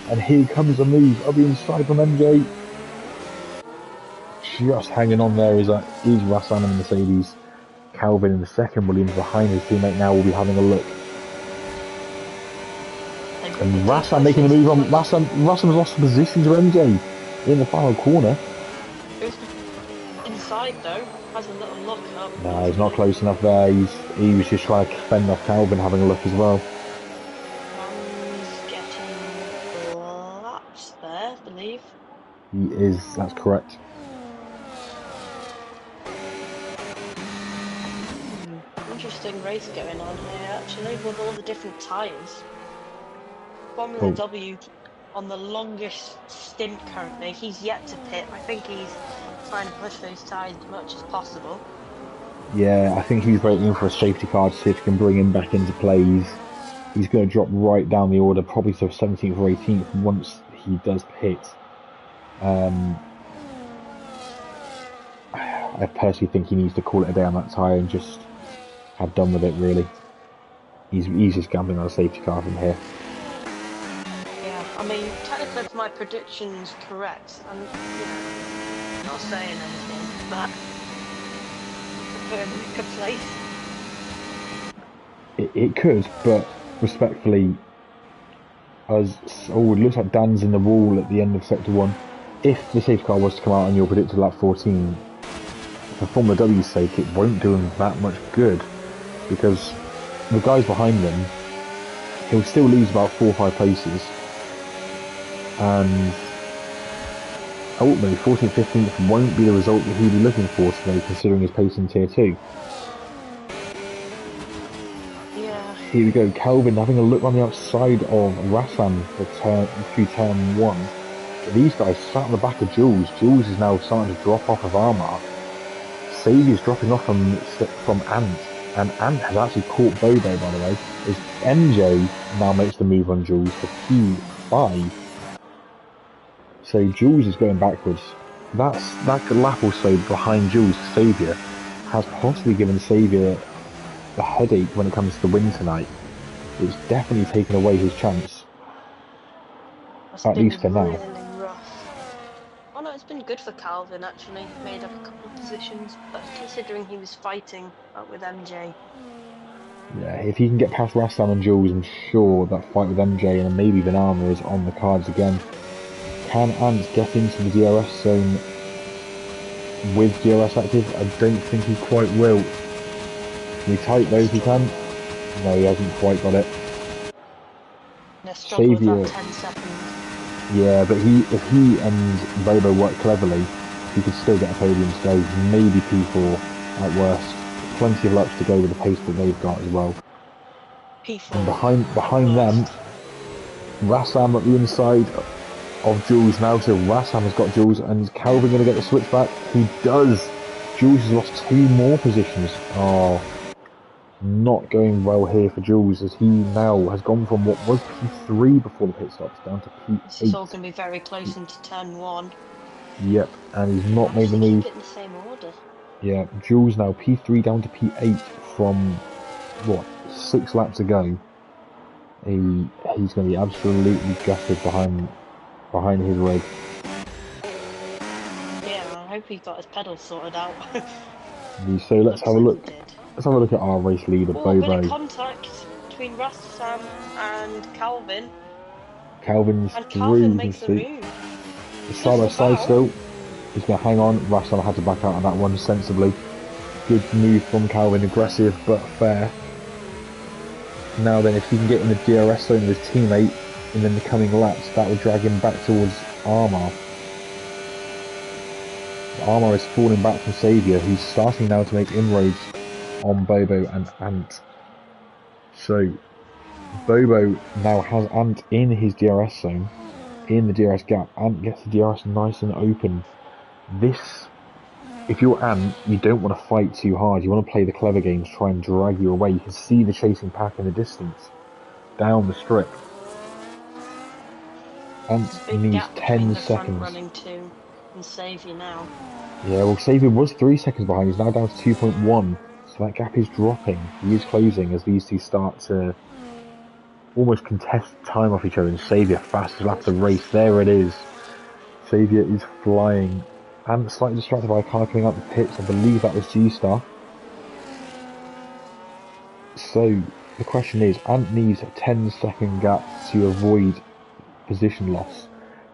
and here comes a move up the inside from MJ. Just hanging on there is Rassam and the Mercedes. Calvin in the second, Williams behind his teammate now will be having a look. And Rassam making a move on. Rassam's lost the position to MJ in the final corner. Inside though, has a little look up. No, he's not close enough there. He was just trying to fend off Calvin having a look as well. He's getting laps there, I believe. He is, that's correct. Interesting race going on here actually, with all the different tyres. Formula W on the longest stint currently. He's yet to pit. I think he's trying to push those tyres as much as possible. Yeah, I think he's waiting for a safety car to see if he can bring him back into play. He's going to drop right down the order, probably to 17th or 18th once he does pit. I personally think he needs to call it a day on that tyre and just have done with it, really. He's just gambling on a safety car from here. Yeah, I mean, technically if my prediction's correct, I'm not saying anything, but put him in a good place. It could, but respectfully, as oh, it looks like Dan's in the wall at the end of sector 1. If the safety car was to come out on your predicted lap 14, for Formula W's sake, it won't do him that much good, because the guys behind them, he'll still lose about 4 or 5 places, and ultimately 14th, 15th won't be the result that he'd be looking for today, considering his pace in Tier 2. Yeah. Here we go, Calvin having a look on the outside of Rassam through turn 1. But these guys sat on the back of Jules. Jules is now starting to drop off of Armar. Saviour's dropping off from Ant, and Ant has actually caught Bobo, by the way, as MJ now makes the move on Jules for P5. So Jules is going backwards. That lap or so behind Jules, Saviour, has possibly given Saviour the headache when it comes to the win tonight. It's definitely taken away his chance. At least for now. Really rough. Oh no, it's been good for Calvin actually. Made up a couple of positions, but considering he was fighting up with MJ. Yeah, if he can get past Rassam and Jules, I'm sure that fight with MJ and maybe Vanama is on the cards again. Can Ant get into the DRS zone with DRS active? I don't think he quite will. Can he tight though if he can? No, he hasn't quite got it. Saviour. 10 seconds. Yeah, but if he and Bobo work cleverly, he could still get a podium today. Maybe P4 at worst. Plenty of laps to go with the pace that they've got as well. P4. And behind them, Rassam at the inside of Jules now. So Rassam has got Jules, and is Calvin going to get the switch back? He does. Jules has lost 2 more positions. Oh, not going well here for Jules, as he now has gone from what was P3 before the pit stops down to P8. This is all going to be very close into turn 1. Yep, and he's not made the move. Keep it in the same order. Yeah, Jules now P3 down to P8 from what 6 laps ago. He's going to be absolutely gutted behind his rig. Yeah, I hope he got his pedals sorted out. So let's have a look. Let's have a look at our race leader, Bobo. A bit of contact between Rassam and Calvin. Calvin makes the move. It's side by side still. He's going to hang on. Rassam had to back out on that one sensibly. Good move from Calvin, aggressive but fair. Now then, if he can get in the DRS zone with his teammate and then the coming laps, that will drag him back towards Armar. Armar is falling back from Saviour, who's starting now to make inroads on Bobo and Ant. So Bobo now has Ant in his DRS zone, in the DRS gap. Ant gets the DRS nice and open. If you're Ant, you don't want to fight too hard. You want to play the clever games, try and drag you away. You can see the chasing pack in the distance, down the strip. Ant needs 10 seconds. Running too, and Saviour now. Yeah, well, Saviour was 3 seconds behind. He's now down to 2.1. So that gap is dropping. He is closing as these two start to almost contest time off each other. And Saviour, fastest lap of the race. There it is. Saviour is flying. And slightly distracted by a car coming out the pits. I believe that was G-Star. So the question is, Ant needs a 10-second gap to avoid position loss.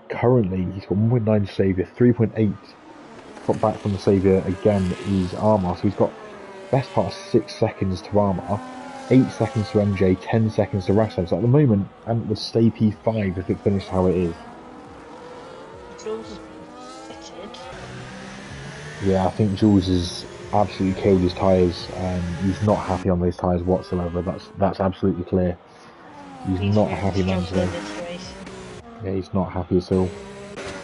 Currently, he's got 1.9 to Saviour, 3.8 back from the Saviour again is Armar. So he's got best part of 6 seconds to Armar, 8 seconds to MJ, 10 seconds to Rassam. So at the moment, Ant would stay P5 if it finished how it is. Jules is fitted. Yeah, I think Jules has absolutely killed his tyres. He's not happy on those tyres whatsoever. That's absolutely clear. He's not a happy man today. Yeah, he's not happy at all.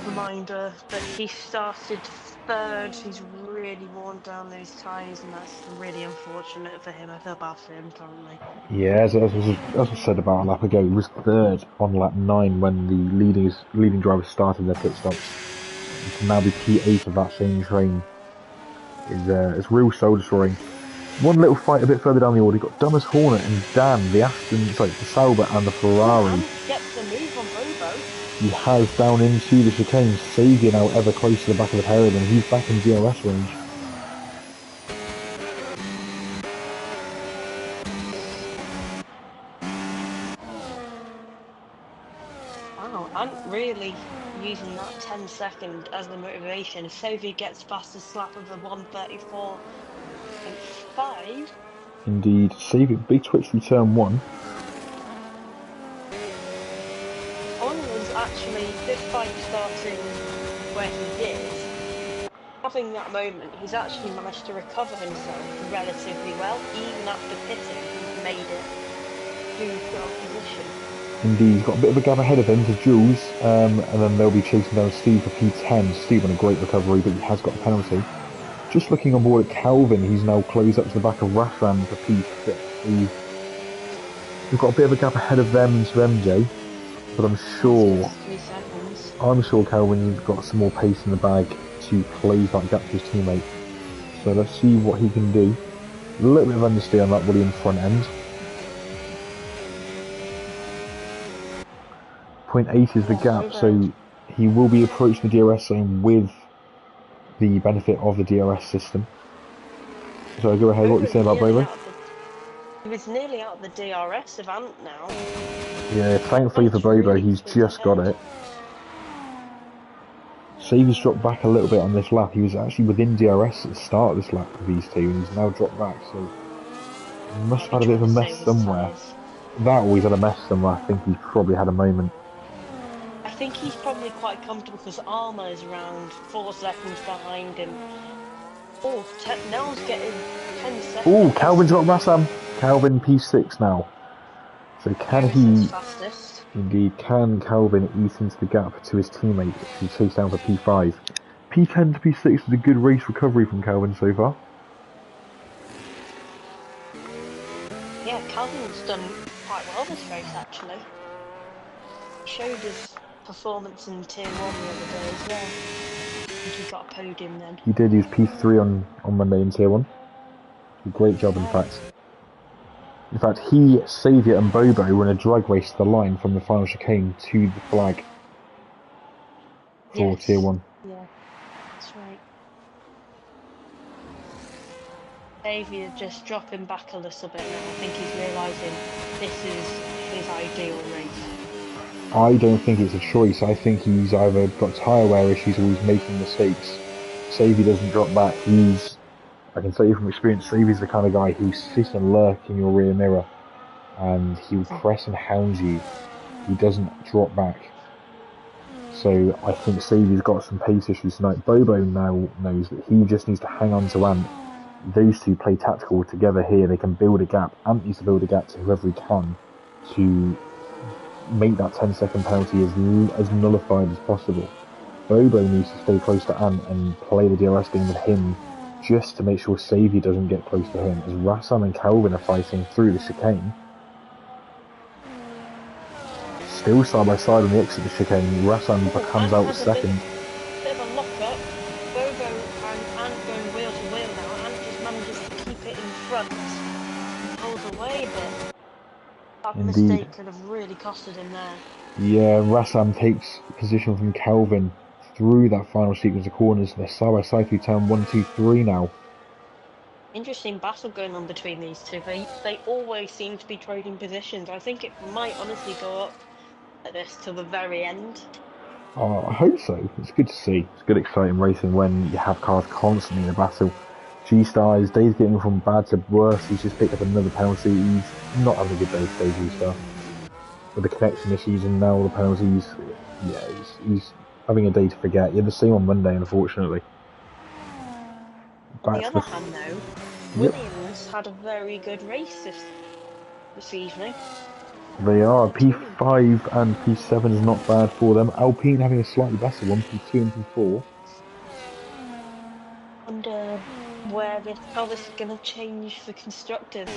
Reminder that he started 3rd. He's really worn down those tyres, and that's really unfortunate for him. I feel bad for him currently. Yeah, as I said about a lap ago, he was 3rd on lap 9 when the leading drivers started their pit stops. He can now be P8 of that same train. It's real soul destroying. One little fight a bit further down the order, you've got Dumas Hornet and Dan, the Sauber and the Ferrari. Gets the move on Bobo. He has down into the chicane. Saviour now ever close to the back of the pair of them. He's back in DRS range. I'm really using that 10-second as the motivation. If Sophie gets fastest lap of the 1:34.5, Indeed, save it. Big twitch through turn one. Onwards actually, despite starting where he did, having that moment, he's actually managed to recover himself relatively well. Even after pitting, he's made it to pole position. Indeed, he's got a bit of a gap ahead of him to Jules, and then they'll be chasing down Steve for P10. Steve on a great recovery, but he has got a penalty. Just looking on board at Calvin, he's now closed up to the back of Rashran for P6. We've got a bit of a gap ahead of them to MJ, but I'm sure 3 seconds. Calvin's got some more pace in the bag to close that gap to his teammate. So let's see what he can do. A little bit of understeer on that Williams front end. 0.8 is the gap, so he will be approaching the DRS zone with the benefit of the DRS system. So go ahead, what are you saying about Bobo? He was nearly out of the DRS event now. Yeah, thankfully for Bobo, he's just got it. Savey's dropped back a little bit on this lap. He was actually within DRS at the start of this lap with these two, and he's now dropped back, so he must have had a bit of a mess somewhere. That always had a mess somewhere. I think he's probably had a moment. I think he's probably quite comfortable because Armour is around 4 seconds behind him. Oh, Nell's getting 10 seconds. Oh, Calvin's got Rassam. Calvin P6 now. So can he... fastest. Indeed, can Calvin eat into the gap to his teammate who chased down for P5? P10 to P6 is a good race recovery from Calvin so far. Yeah, Calvin's done quite well this race actually. He showed his performance in Tier 1 the other day as well. I think he got a podium then. He did use P3 on Monday in Tier 1. Great job, in fact. In fact, he, Saviour and Bobo were in a drag race to the line from the final chicane to the flag for Tier 1. Yeah, that's right. Saviour just dropping back a little bit now. I think he's realising this is his ideal race. I don't think it's a choice. I think he's either got tyre wear issues or he's making mistakes. Saviour doesn't drop back. I can tell you from experience, Saviour's the kind of guy who sits and lurks in your rear mirror and he will press and hound you. He doesn't drop back. So I think Saviour's got some pace issues tonight. Bobo now knows that he just needs to hang on to Ant. Those two play tactical together here. They can build a gap. Ant needs to build a gap to whoever he can to make that 10-second penalty as nullified as possible. Bobo needs to stay close to Ant and play the DRS game with him just to make sure Saviour doesn't get close to him, as Rassam and Calvin are fighting through the chicane. Still side by side on the exit of the chicane, Rassam comes out second. Bit of a lock-up. Bobo and Ant going wheel to wheel now. Ant just manages to keep it in front and pulls away a bit. That mistake could have really costed him there. Yeah, Rassam takes position from Calvin through that final sequence of corners. They're side by side through turn 1, 2, 3 now. Interesting battle going on between these two. They always seem to be trading positions. I think it might honestly go up at this till the very end. Oh, I hope so. It's good to see. It's good, exciting racing when you have cars constantly in a battle. G-Star, his day's getting from bad to worse. He's just picked up another penalty. He's not having a good day today, G-Star. With the connection issues and now the penalties, yeah, he's having a day to forget. You had the same on Monday, unfortunately. On the other hand, though, Williams had a very good race this evening. They are. P5 and P7 is not bad for them. Alpine having a slightly better one, P2 and P4. Wonder how this is going to change the constructors.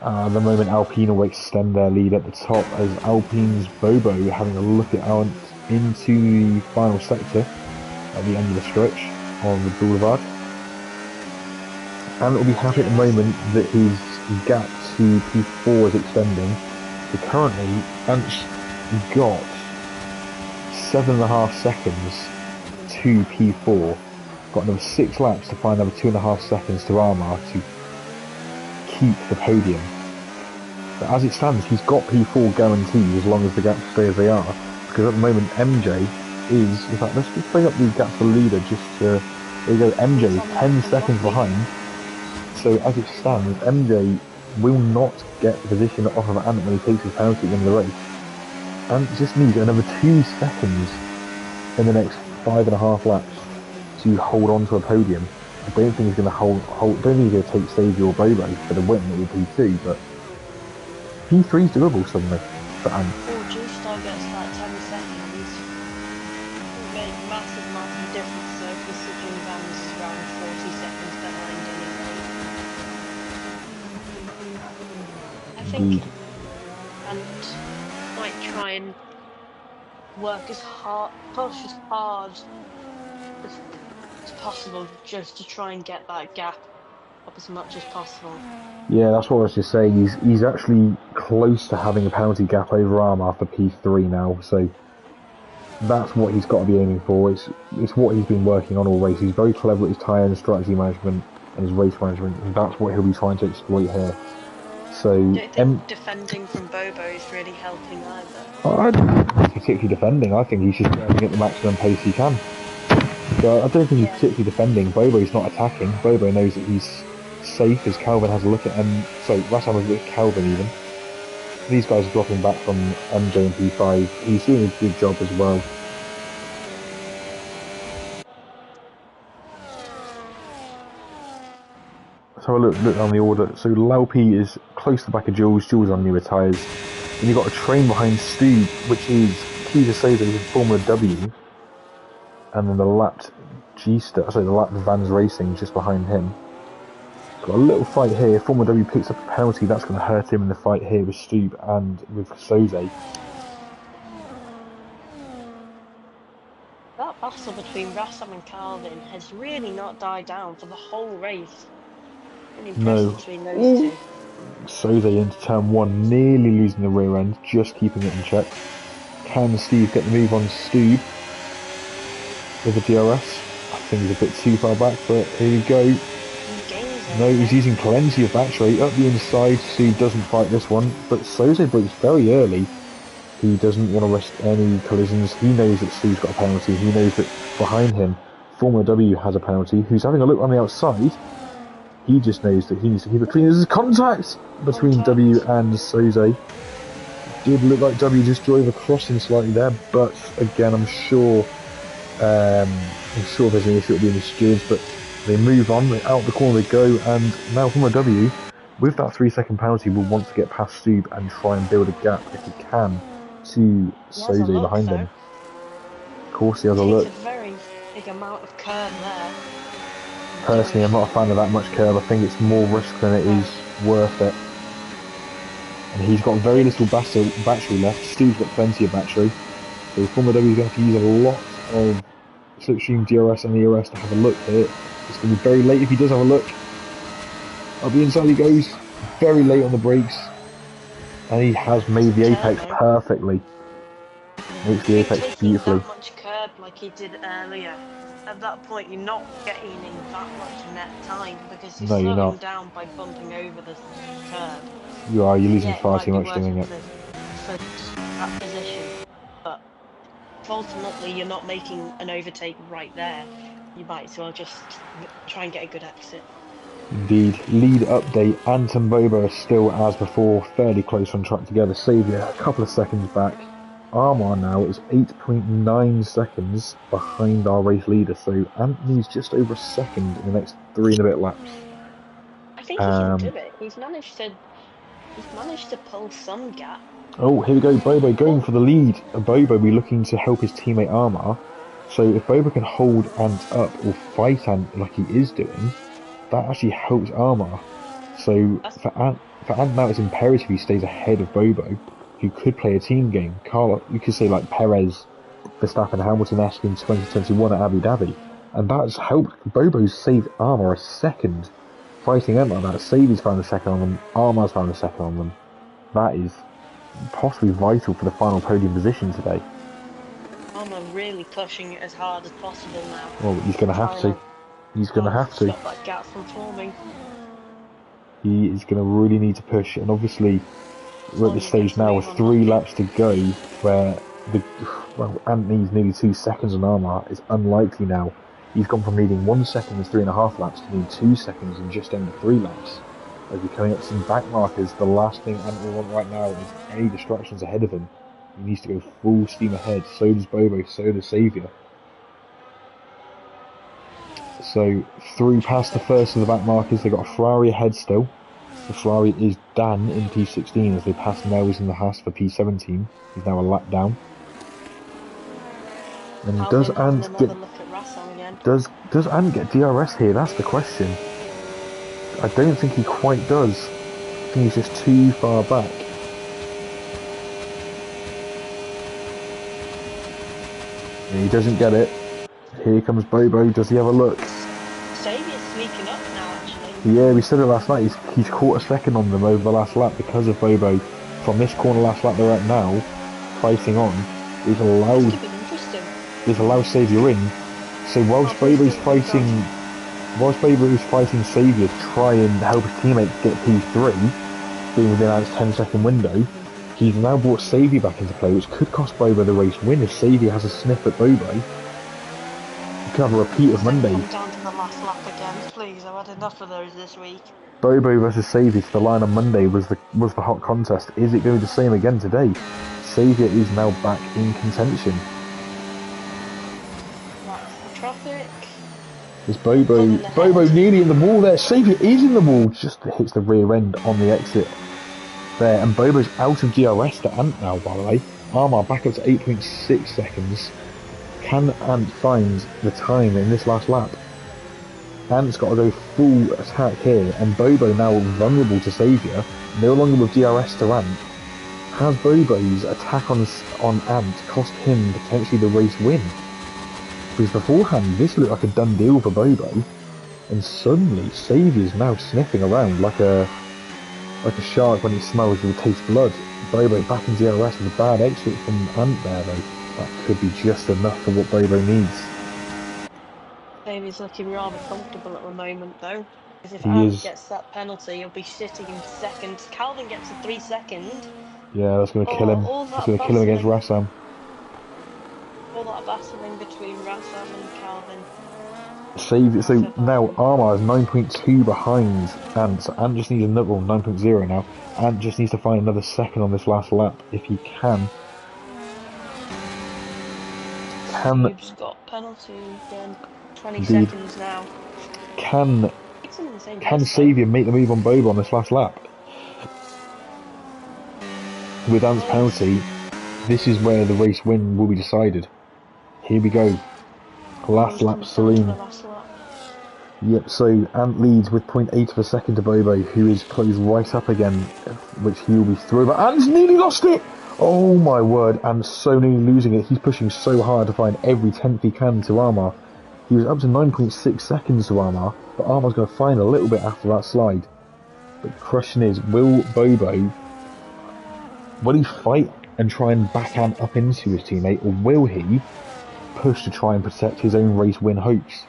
At the moment, Alpine will extend their lead at the top as Alpine's Bobo having a look at Ant into the final sector at the end of the stretch on the boulevard. And will be happy at the moment that his gap to P4 is extending. So currently, Ant's got 7.5 seconds to P4. Got another 6 laps to find another 2.5 seconds to Armour to keep the podium. But as it stands, he's got P4 guaranteed as long as the gaps stay as they are. Because at the moment, MJ is... In fact, let's just bring up the gap for the leader just to... There you go, MJ is 10 seconds behind. So as it stands, MJ will not get the position off of Ant when he takes his penalty at the end of the race. And just needs another 2 seconds in the next 5.5 laps to hold on to a podium. I don't think he's going to don't think he's going to take Stevie or Bobo for the win with P2, but P3 is doable suddenly for Ant. Or G-Star gets that 10 seconds. It made massive difference though, considering Van's around 40 seconds behind anyway. I think Ant might try and work as hard, push as hard as possible just to try and get that gap up as much as possible. Yeah, that's what I was just saying. He's actually close to having a penalty gap over Arm after P3 now, so that's what he's got to be aiming for. It's what he's been working on all race. He's very clever at his tyre and strategy management and his race management, and that's what he'll be trying to exploit here. So, I don't think defending from Bobo is really helping either. I don't think he's particularly defending. I think he's just driving at the maximum pace he can. So I don't think he's particularly defending. Bobo's not attacking. Bobo knows that he's safe as Calvin has a look at him. So last time I was looking at Calvin even. These guys are dropping back from MJ and P5. He's doing a good job as well. So I look down the order. So Laupi is close to the back of Jules. Jules on newer tyres. Then you've got a train behind Stu, which is key to say that he's in Formula W. And then the lapped the lapped Vans Racing just behind him. Got a little fight here. Formula W picks up a penalty. That's going to hurt him in the fight here with Stube and with Soze. That battle between Rassam and Calvin has really not died down for the whole race. Really impressive between those two. Soze into turn 1, nearly losing the rear end, just keeping it in check. Can Steve get the move on Stube with the DRS? I think he's a bit too far back, but here we go. No, he's using plenty of battery up the inside. Steve doesn't fight this one, but Soze breaks very early. He doesn't want to risk any collisions. He knows that Steve's got a penalty. He knows that behind him, Formula W has a penalty. Who's having a look on the outside? He just knows that he needs to keep it clean. There's contact between W and Soze. Did look like W just drove across him slightly there, but again, I'm sure there's an issue with the stewards, but they move on, out the corner they go, and now Formula W, with that 3-second penalty, will want to get past Stube and try and build a gap if he can to Soze behind him. Of course he has a look. It's a very big amount of curb there. Personally, I'm not a fan of that much curb. I think it's more risk than it is worth it. And he's got very little battery left. Stube's got plenty of battery. So Formula W is going to have to use a lot of slipstream DRS and ERS to have a look here. It's going to be very late if he does have a look. Up the inside he goes. Very late on the brakes. And he has made the apex perfectly. Makes the apex beautifully. That much curb like he did earlier. At that point, you're not gaining that much net time because you're slowing down by bumping over the curb. You're losing far too much doing it. For that position, but ultimately you're not making an overtake right there. You might as well just try and get a good exit. Indeed. Lead update. Ant and Bobo are still, as before, fairly close on track together. Saviour a couple of seconds back. Armar now is 8.9 seconds behind our race leader, so Anthony's just over a second in the next 3 and a bit laps. I think he can do it. He's managed to pull some gap. Oh, here we go, Bobo going for the lead. Bobo will be looking to help his teammate Armar. So if Bobo can hold Ant up or fight Ant like he is doing, that actually helps Armar. So for Ant now it's imperative he stays ahead of Bobo, who could play a team game. You could say like Perez, Verstappen, Hamilton-esque in 2021 at Abu Dhabi. And that's helped. Bobo's saved Armar a second. Fighting Ant like that, Sadie's found a second on them, Armar's found a second on them. That is possibly vital for the final podium position today. Armar really pushing it as hard as possible now. Well, he's going to have to. He's going to have to. Stop that gap from forming. He is going to really need to push, and obviously We're at the stage now with 3 laps to go, where Ant needs nearly 2 seconds on Armour. It's unlikely now. He's gone from needing 1 second in 3.5 laps to needing 2 seconds in just under 3 laps. As we're coming up to some back markers, the last thing Ant will want right now is any distractions ahead of him. He needs to go full steam ahead. So does Bobo, so does Saviour. So through past the first of the back markers, they've got a Ferrari ahead still. The Ferrari is Dan in P16 as they pass Nels in the Haas for P17. He's now a lap down. And does Ant get DRS here? That's the question. I don't think he quite does. I think he's just too far back. And he doesn't get it. Here comes Bobo. Does he have a look? Saviour's sneaking up now, actually. Yeah, we said it last night. He's caught a second on them over the last lap because of Bobo. From this corner last lap they're at now, fighting on, is allowed Saviour in. So whilst Bobo's fighting Saviour to try and help his teammate get P3, being within Ant's 10-second window, he's now brought Saviour back into play, which could cost Bobo the race win if Saviour has a sniff at Bobo. You could have a repeat of Monday. Come down to the last lap again, please. I've had enough of those this week. Bobo versus Saviour to the line on Monday was the hot contest. Is it going to be the same again today? Saviour is now back in contention. That's the traffic. Is Bobo nearly in the wall there? Saviour is in the wall, just hits the rear end on the exit there, and Bobo's out of DRS to Ant now, by the way. Armour back up to 8.6 seconds. Can Ant find the time in this last lap? Ant's got to go full attack here, and Bobo now vulnerable to Saviour, no longer with DRS to Ant. Has Bobo's attack on Ant cost him potentially the race win? Because beforehand this looked like a done deal for Bobo, and suddenly Saviour's now sniffing around like a shark when it smells or tastes blood. Bobo back in DRS with a bad exit from Ant there though. That could be just enough for what Bobo needs. Saviour's looking rather comfortable at the moment though. Because if Ant gets that penalty, he'll be sitting in second. Calvin gets a 3 second. Yeah, that's going to kill him. It's going to kill him against Rassam. All that battling between Rassam and Calvin. So now Armour is 9.2 behind Ant, so Ant just needs another 9.0 now. Ant just needs to find another second on this last lap if he can. Steve's got penalty again. 20 seconds now. Can Saviour make the move on Bobo on this last lap? With Ant's penalty, this is where the race win will be decided. Here we go. Last lap saloon. Yep, so Ant leads with 0.8 of a second to Bobo, who is closed right up again, which he will be through. But Ant's nearly lost it! Oh my word, Ant's so nearly losing it. He's pushing so hard to find every tenth he can to Armour. He was up to 9.6 seconds to Armour, but Armour's going to find a little bit after that slide. But the question is, will he fight and try and backhand up into his teammate, or will he push to try and protect his own race win hopes?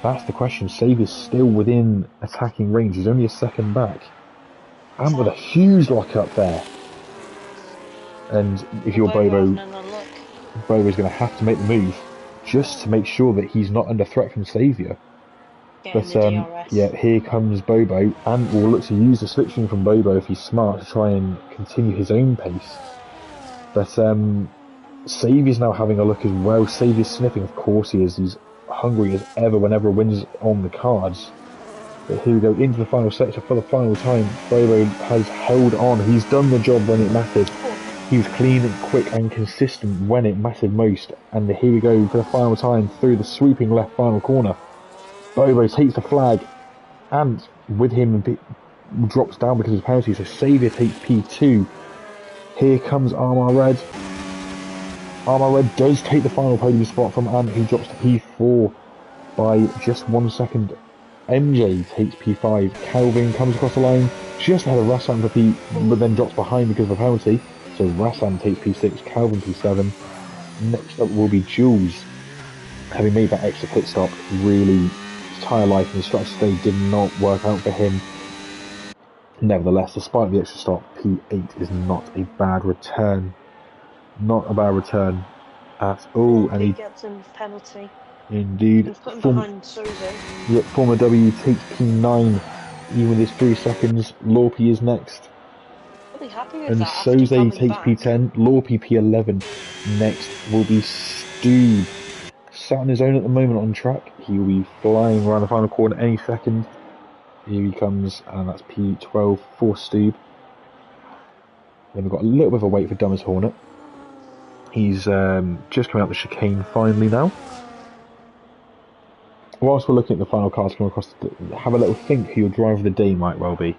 That's the question. Saviour's still within attacking range. He's only a second back. And with a huge lock up there. And if you're Bobo, Bobo's going to have to make the move just to make sure that he's not under threat from Saviour. But yeah, here comes Bobo, and will look to use the slipstream from Bobo if he's smart to try and continue his own pace. But Saviour's now having a look as well. Saviour's sniffing, of course he is. He's hungry as ever whenever a win's on the cards. But here we go into the final sector for the final time. Bobo has held on. He's done the job when it mattered. He was clean and quick and consistent when it mattered most. And here we go for the final time through the sweeping left final corner. Bobo takes the flag, and with him drops down because of his penalty, so Saviour takes P2. Here comes Armour Red. Armour Red does take the final podium spot from Ant, who drops to P4 by just 1 second. MJ takes P5. Calvin comes across the line just ahead of Rassam for P, but then drops behind because of a penalty. So Rassam takes P6, Calvin P7. Next up will be Jules, having made that extra pit stop. Really, his tyre life and his strategy today did not work out for him. Nevertheless, despite the extra stop, P8 is not a bad return. Not a bad return at all. And Lorpy he gets a penalty. indeed, He's putting behind Soze. former W takes P9. Even with his 3 seconds, Lorpy is next. I'll be happy with And that after Soze coming takes back. P10, Lorpy P11. Next will be Stu. Sat on his own at the moment on track. He will be flying around the final corner any second. Here he comes, and that's P12 for Stu. Then we've got a little bit of a wait for Dummers Hornet. He's just coming out the chicane finally now. Whilst we're looking at the final cars coming across, have a little think who your driver of the day might well be.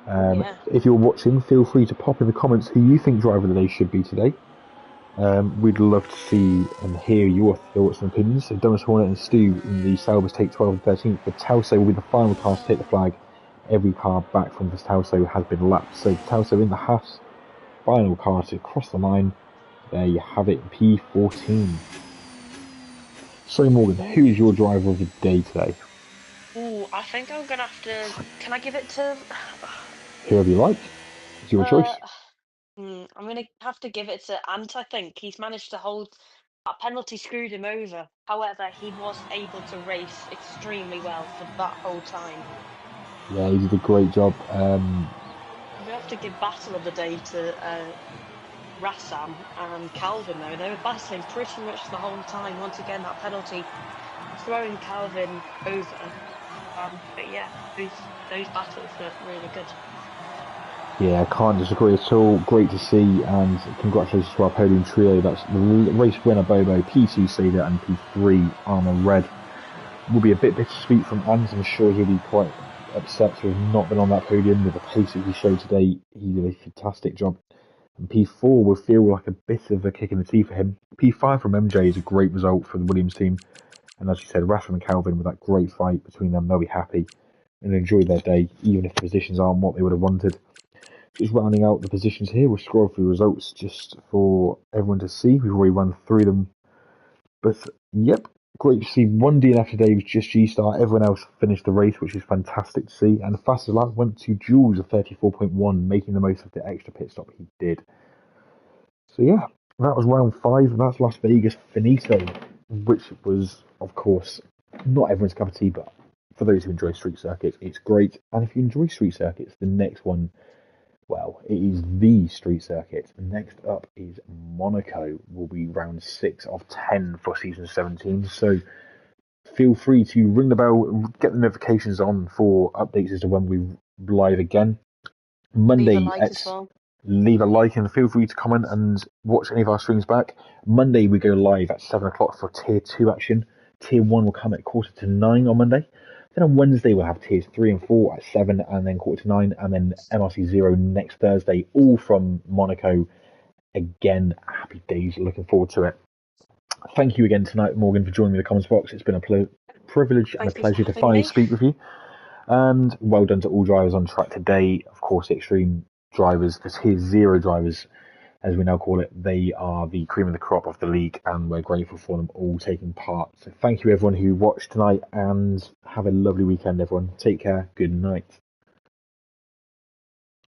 Yeah. If you're watching, feel free to pop in the comments who you think driver of the day should be today. We'd love to see and hear your thoughts and opinions. So Dummers Hornet and Stu in the Saubers take 12 and 13th, but Tauso will be the final car to take the flag. Every car back from Tauso has been lapped. So Tauso in the Haas, final car to cross the line. There you have it, P14. So Morgan, who is your driver of the day today? Ooh, I think I'm gonna have to. Can I give it to? Whoever you like. It's your choice. I'm gonna have to give it to Ant. I think he's managed to hold that penalty, screwed him over. However, he was able to race extremely well for that whole time. Yeah, he did a great job. I'm gonna have to give battle of the day to Rassam and Calvin though. They were battling pretty much the whole time. Once again, that penalty throwing Calvin over. But yeah, those battles were really good. Yeah, I can't disagree at all. Great to see, and congratulations to our podium trio. That's the race winner Bobo, P2 Seda, and P3 Armour Red. Will be a bit bittersweet from Ant. I'm sure he'll be quite upset to have not been on that podium with the pace that he showed today. He did a fantastic job. And P4 will feel like a bit of a kick in the teeth for him. P5 from MJ is a great result for the Williams team. And as you said, Rafa and Calvin, with that great fight between them, they'll be happy and enjoy their day, even if the positions aren't what they would have wanted. Just rounding out the positions here, we'll scroll through results just for everyone to see. We've already run through them. But, yep, great to see. One DNF today was just G-Star. Everyone else finished the race, which is fantastic to see. And the fastest lap went to Jules of 34.1, making the most of the extra pit stop he did. So, yeah, that was round 5. That's Las Vegas Finito, which was, of course, not everyone's cup of tea, but for those who enjoy street circuits, it's great. And if you enjoy street circuits, the next one, well, it is the street circuit. Next up is Monaco, will be round 6 of 10 for season 17. So feel free to ring the bell, get the notifications on for updates as to when we live again. Monday, Leave a like as well. leave a like and feel free to comment and watch any of our streams back. Monday we go live at 7 o'clock for Tier 2 action. Tier 1 will come at 8:45 on Monday. Then on Wednesday we'll have Tiers 3 and 4 at 7 and then 8:45, and then MRC 0 next Thursday, all from Monaco. Again, happy days, looking forward to it. Thank you again tonight, Morgan, for joining me in the comments box. It's been a privilege and a Thank you for pleasure to having finally me. speak with you. And well done to all drivers on track today. Of course, the extreme drivers, the Tier 0 drivers, as we now call it, they are the cream of the crop of the league, and we're grateful for them all taking part. So thank you, everyone who watched tonight, and have a lovely weekend, everyone. Take care. Good night.